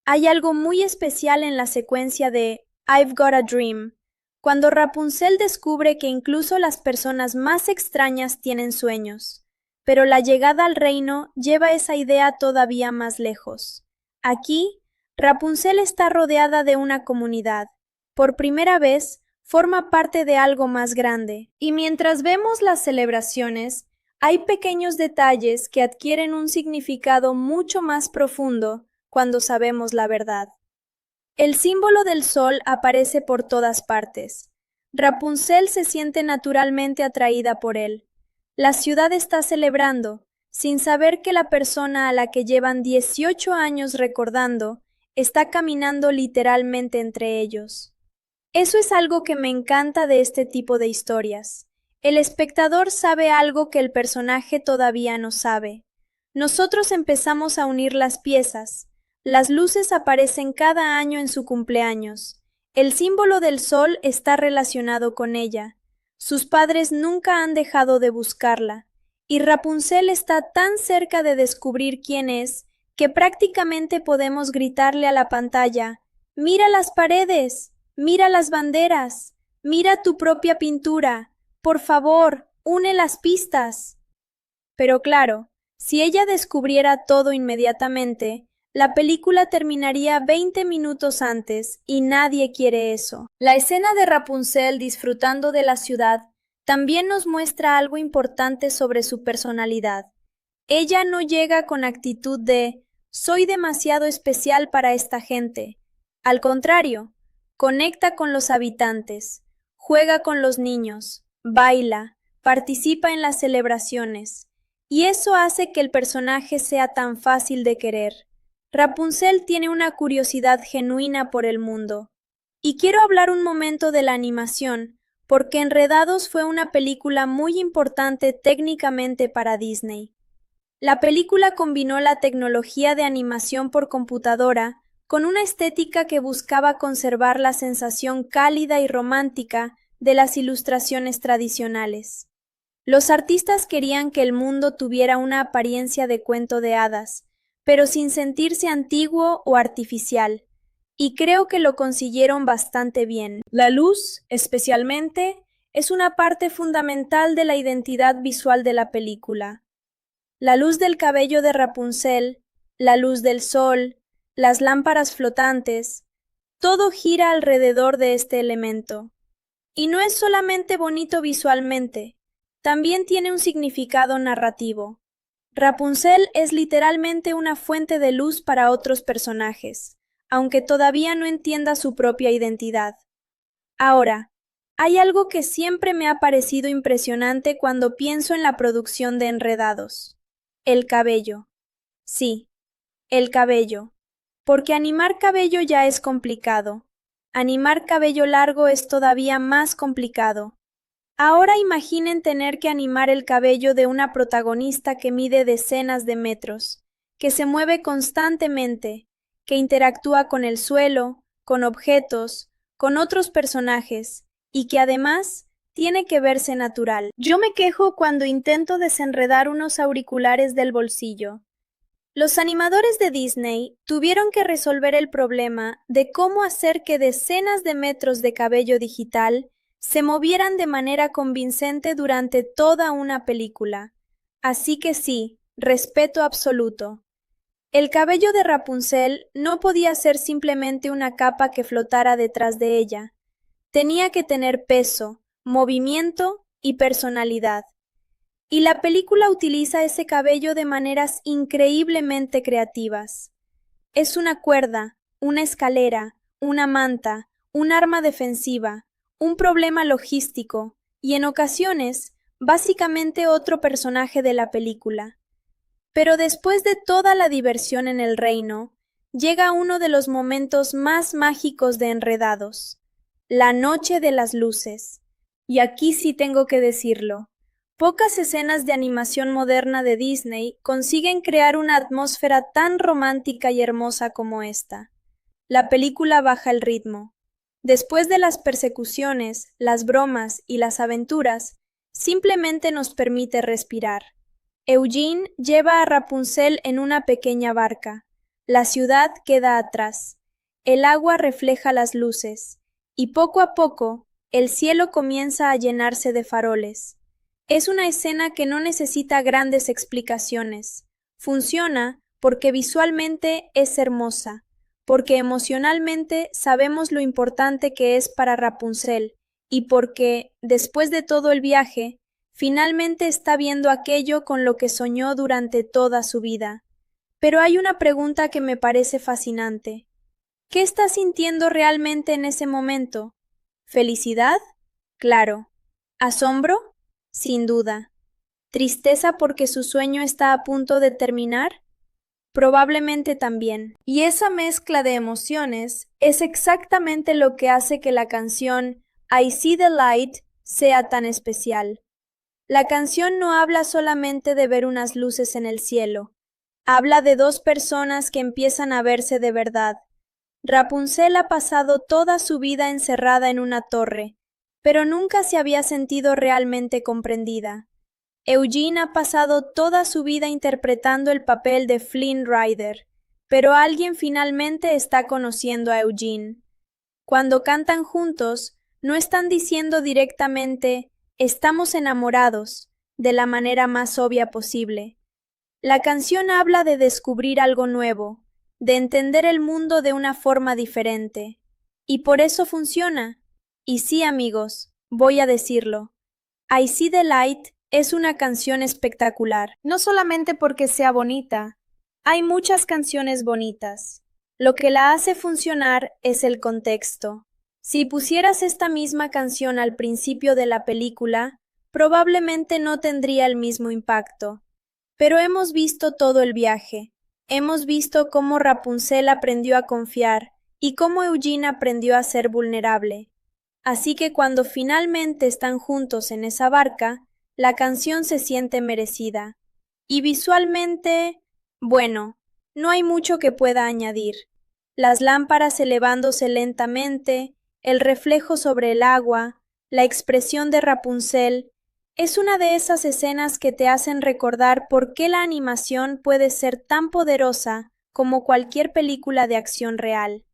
Hay algo muy especial en la secuencia de I've Got a Dream, cuando Rapunzel descubre que incluso las personas más extrañas tienen sueños, pero la llegada al reino lleva esa idea todavía más lejos. Aquí, Rapunzel está rodeada de una comunidad. Por primera vez, forma parte de algo más grande. Y mientras vemos las celebraciones, hay pequeños detalles que adquieren un significado mucho más profundo cuando sabemos la verdad. El símbolo del sol aparece por todas partes. Rapunzel se siente naturalmente atraída por él. La ciudad está celebrando, sin saber que la persona a la que llevan 18 años recordando está caminando literalmente entre ellos. Eso es algo que me encanta de este tipo de historias. El espectador sabe algo que el personaje todavía no sabe. Nosotros empezamos a unir las piezas. Las luces aparecen cada año en su cumpleaños. El símbolo del sol está relacionado con ella. Sus padres nunca han dejado de buscarla. Y Rapunzel está tan cerca de descubrir quién es, que prácticamente podemos gritarle a la pantalla: «¡Mira las paredes! ¡Mira las banderas! ¡Mira tu propia pintura! Por favor, une las pistas». Pero claro, si ella descubriera todo inmediatamente, la película terminaría 20 minutos antes y nadie quiere eso. La escena de Rapunzel disfrutando de la ciudad también nos muestra algo importante sobre su personalidad. Ella no llega con actitud de soy demasiado especial para esta gente. Al contrario, conecta con los habitantes, juega con los niños, baila, participa en las celebraciones, y eso hace que el personaje sea tan fácil de querer. Rapunzel tiene una curiosidad genuina por el mundo. Y quiero hablar un momento de la animación, porque Enredados fue una película muy importante técnicamente para Disney. La película combinó la tecnología de animación por computadora con una estética que buscaba conservar la sensación cálida y romántica de las ilustraciones tradicionales. Los artistas querían que el mundo tuviera una apariencia de cuento de hadas, pero sin sentirse antiguo o artificial, y creo que lo consiguieron bastante bien. La luz, especialmente, es una parte fundamental de la identidad visual de la película. La luz del cabello de Rapunzel, la luz del sol, las lámparas flotantes, todo gira alrededor de este elemento. Y no es solamente bonito visualmente, también tiene un significado narrativo. Rapunzel es literalmente una fuente de luz para otros personajes, aunque todavía no entienda su propia identidad. Ahora, hay algo que siempre me ha parecido impresionante cuando pienso en la producción de Enredados. El cabello. Sí, el cabello. Porque animar cabello ya es complicado. Animar cabello largo es todavía más complicado. Ahora imaginen tener que animar el cabello de una protagonista que mide decenas de metros, que se mueve constantemente, que interactúa con el suelo, con objetos, con otros personajes, y que además tiene que verse natural. Yo me quejo cuando intento desenredar unos auriculares del bolsillo. Los animadores de Disney tuvieron que resolver el problema de cómo hacer que decenas de metros de cabello digital se movieran de manera convincente durante toda una película. Así que sí, respeto absoluto. El cabello de Rapunzel no podía ser simplemente una capa que flotara detrás de ella. Tenía que tener peso, movimiento y personalidad. Y la película utiliza ese cabello de maneras increíblemente creativas. Es una cuerda, una escalera, una manta, un arma defensiva, un problema logístico y en ocasiones, básicamente otro personaje de la película. Pero después de toda la diversión en el reino, llega uno de los momentos más mágicos de Enredados, la noche de las luces. Y aquí sí tengo que decirlo. Pocas escenas de animación moderna de Disney consiguen crear una atmósfera tan romántica y hermosa como esta. La película baja el ritmo. Después de las persecuciones, las bromas y las aventuras, simplemente nos permite respirar. Eugene lleva a Rapunzel en una pequeña barca. La ciudad queda atrás. El agua refleja las luces, y poco a poco, el cielo comienza a llenarse de faroles. Es una escena que no necesita grandes explicaciones. Funciona porque visualmente es hermosa, porque emocionalmente sabemos lo importante que es para Rapunzel y porque, después de todo el viaje, finalmente está viendo aquello con lo que soñó durante toda su vida. Pero hay una pregunta que me parece fascinante. ¿Qué está sintiendo realmente en ese momento? ¿Felicidad? Claro. ¿Asombro? Sin duda. ¿Tristeza porque su sueño está a punto de terminar? Probablemente también. Y esa mezcla de emociones es exactamente lo que hace que la canción I See the Light sea tan especial. La canción no habla solamente de ver unas luces en el cielo, habla de dos personas que empiezan a verse de verdad. Rapunzel ha pasado toda su vida encerrada en una torre, pero nunca se había sentido realmente comprendida. Eugene ha pasado toda su vida interpretando el papel de Flynn Rider, pero alguien finalmente está conociendo a Eugene. Cuando cantan juntos, no están diciendo directamente «estamos enamorados» de la manera más obvia posible. La canción habla de descubrir algo nuevo, de entender el mundo de una forma diferente. Y por eso funciona. Y sí, amigos, voy a decirlo. I See the Light es una canción espectacular, no solamente porque sea bonita, Hay muchas canciones bonitas. Lo que la hace funcionar es el contexto. Si pusieras esta misma canción al principio de la película, probablemente no tendría el mismo impacto. Pero hemos visto todo el viaje. Hemos visto cómo Rapunzel aprendió a confiar y cómo Eugene aprendió a ser vulnerable. Así que cuando finalmente están juntos en esa barca, la canción se siente merecida. Y visualmente, bueno, no hay mucho que pueda añadir. Las lámparas elevándose lentamente, el reflejo sobre el agua, la expresión de Rapunzel, es una de esas escenas que te hacen recordar por qué la animación puede ser tan poderosa como cualquier película de acción real.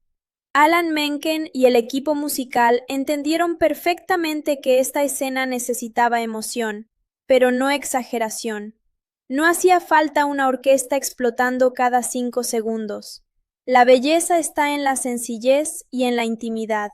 Alan Menken y el equipo musical entendieron perfectamente que esta escena necesitaba emoción, pero no exageración. No hacía falta una orquesta explotando cada 5 segundos. La belleza está en la sencillez y en la intimidad.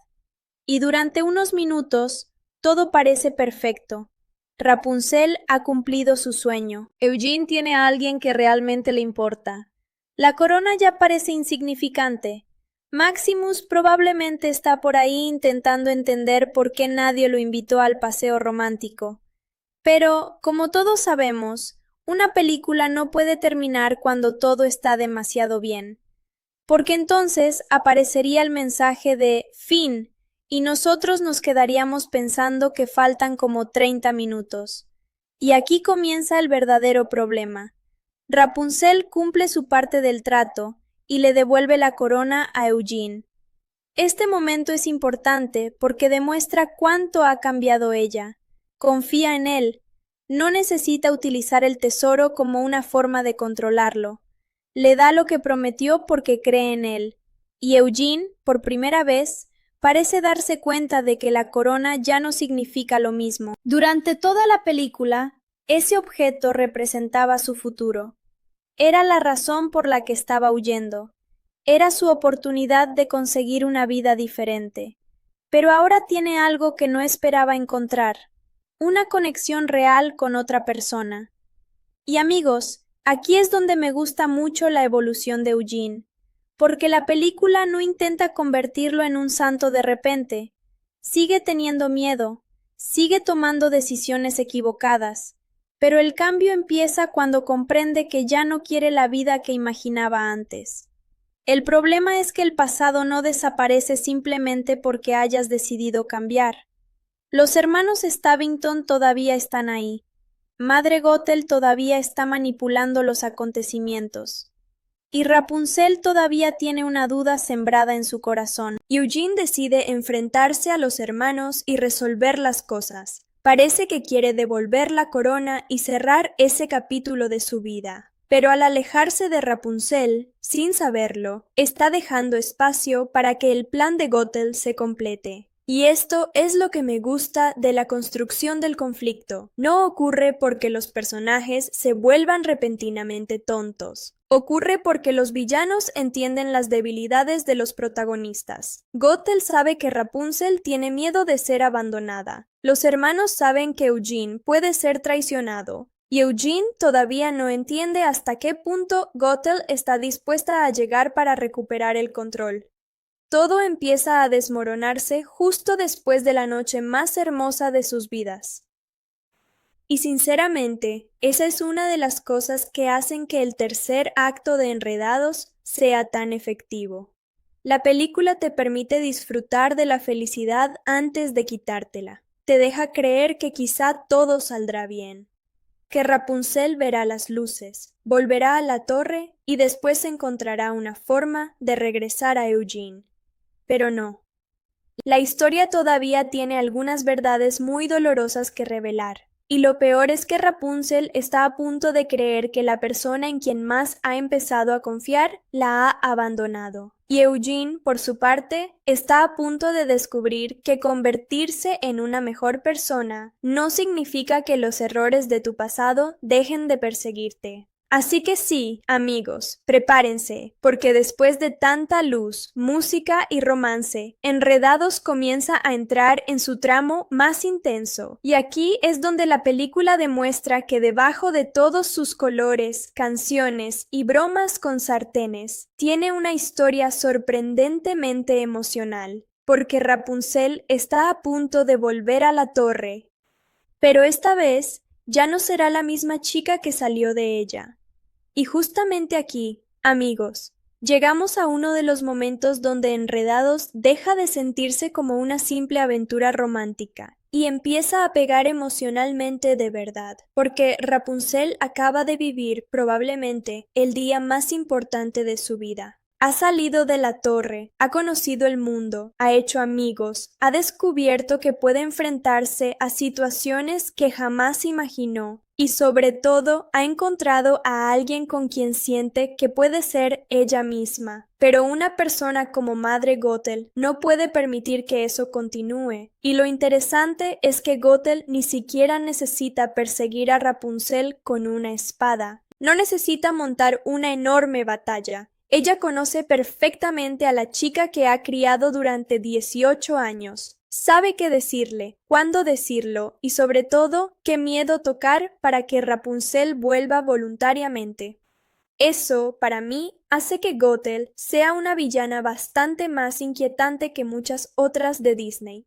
Y durante unos minutos, todo parece perfecto. Rapunzel ha cumplido su sueño. Eugene tiene a alguien que realmente le importa. La corona ya parece insignificante. Maximus probablemente está por ahí intentando entender por qué nadie lo invitó al paseo romántico. Pero, como todos sabemos, una película no puede terminar cuando todo está demasiado bien, porque entonces aparecería el mensaje de fin y nosotros nos quedaríamos pensando que faltan como 30 minutos. Y aquí comienza el verdadero problema. Rapunzel cumple su parte del trato y le devuelve la corona a Eugene. Este momento es importante porque demuestra cuánto ha cambiado ella. Confía en él. No necesita utilizar el tesoro como una forma de controlarlo. Le da lo que prometió porque cree en él. Y Eugene, por primera vez, parece darse cuenta de que la corona ya no significa lo mismo. Durante toda la película, ese objeto representaba su futuro. Era la razón por la que estaba huyendo. Era su oportunidad de conseguir una vida diferente. Pero ahora tiene algo que no esperaba encontrar, una conexión real con otra persona. Y amigos, aquí es donde me gusta mucho la evolución de Eugene, porque la película no intenta convertirlo en un santo de repente. Sigue teniendo miedo, sigue tomando decisiones equivocadas, pero el cambio empieza cuando comprende que ya no quiere la vida que imaginaba antes. El problema es que el pasado no desaparece simplemente porque hayas decidido cambiar. Los hermanos Stabbington todavía están ahí. Madre Gothel todavía está manipulando los acontecimientos. Y Rapunzel todavía tiene una duda sembrada en su corazón. Eugene decide enfrentarse a los hermanos y resolver las cosas. Parece que quiere devolver la corona y cerrar ese capítulo de su vida. Pero al alejarse de Rapunzel, sin saberlo, está dejando espacio para que el plan de Gothel se complete. Y esto es lo que me gusta de la construcción del conflicto. No ocurre porque los personajes se vuelvan repentinamente tontos. Ocurre porque los villanos entienden las debilidades de los protagonistas. Gothel sabe que Rapunzel tiene miedo de ser abandonada. Los hermanos saben que Eugene puede ser traicionado. Y Eugene todavía no entiende hasta qué punto Gothel está dispuesta a llegar para recuperar el control. Todo empieza a desmoronarse justo después de la noche más hermosa de sus vidas. Y sinceramente, esa es una de las cosas que hacen que el tercer acto de Enredados sea tan efectivo. La película te permite disfrutar de la felicidad antes de quitártela. Te deja creer que quizá todo saldrá bien. Que Rapunzel verá las luces, volverá a la torre y después encontrará una forma de regresar a Eugene. Pero no. La historia todavía tiene algunas verdades muy dolorosas que revelar. Y lo peor es que Rapunzel está a punto de creer que la persona en quien más ha empezado a confiar la ha abandonado. Y Eugene, por su parte, está a punto de descubrir que convertirse en una mejor persona no significa que los errores de tu pasado dejen de perseguirte. Así que sí, amigos, prepárense, porque después de tanta luz, música y romance, Enredados comienza a entrar en su tramo más intenso. Y aquí es donde la película demuestra que debajo de todos sus colores, canciones y bromas con sartenes, tiene una historia sorprendentemente emocional, porque Rapunzel está a punto de volver a la torre. Pero esta vez ya no será la misma chica que salió de ella. Y justamente aquí, amigos, llegamos a uno de los momentos donde Enredados deja de sentirse como una simple aventura romántica y empieza a pegar emocionalmente de verdad, porque Rapunzel acaba de vivir probablemente el día más importante de su vida. Ha salido de la torre, ha conocido el mundo, ha hecho amigos, ha descubierto que puede enfrentarse a situaciones que jamás imaginó y sobre todo ha encontrado a alguien con quien siente que puede ser ella misma. Pero una persona como Madre Gothel no puede permitir que eso continúe. Y lo interesante es que Gothel ni siquiera necesita perseguir a Rapunzel con una espada. No necesita montar una enorme batalla. Ella conoce perfectamente a la chica que ha criado durante 18 años. Sabe qué decirle, cuándo decirlo y sobre todo qué miedo tocar para que Rapunzel vuelva voluntariamente. Eso, para mí, hace que Gothel sea una villana bastante más inquietante que muchas otras de Disney.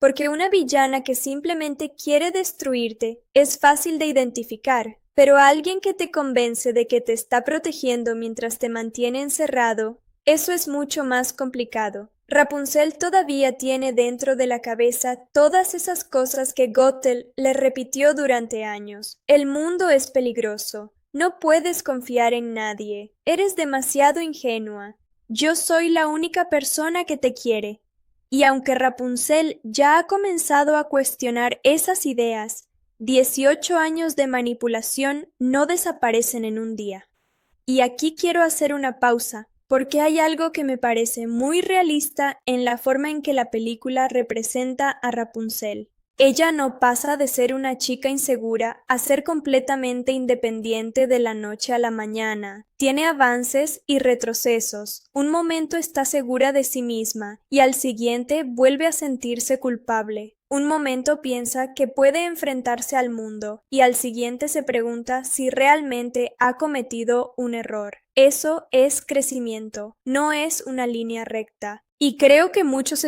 Porque una villana que simplemente quiere destruirte es fácil de identificar, pero alguien que te convence de que te está protegiendo mientras te mantiene encerrado, eso es mucho más complicado. Rapunzel todavía tiene dentro de la cabeza todas esas cosas que Gothel le repitió durante años. El mundo es peligroso. No puedes confiar en nadie. Eres demasiado ingenua. Yo soy la única persona que te quiere. Y aunque Rapunzel ya ha comenzado a cuestionar esas ideas, 18 años de manipulación no desaparecen en un día. Y aquí quiero hacer una pausa, porque hay algo que me parece muy realista en la forma en que la película representa a Rapunzel. Ella no pasa de ser una chica insegura a ser completamente independiente de la noche a la mañana. Tiene avances y retrocesos. Un momento está segura de sí misma y al siguiente vuelve a sentirse culpable. Un momento piensa que puede enfrentarse al mundo y al siguiente se pregunta si realmente ha cometido un error. Eso es crecimiento, no es una línea recta. Y creo que muchos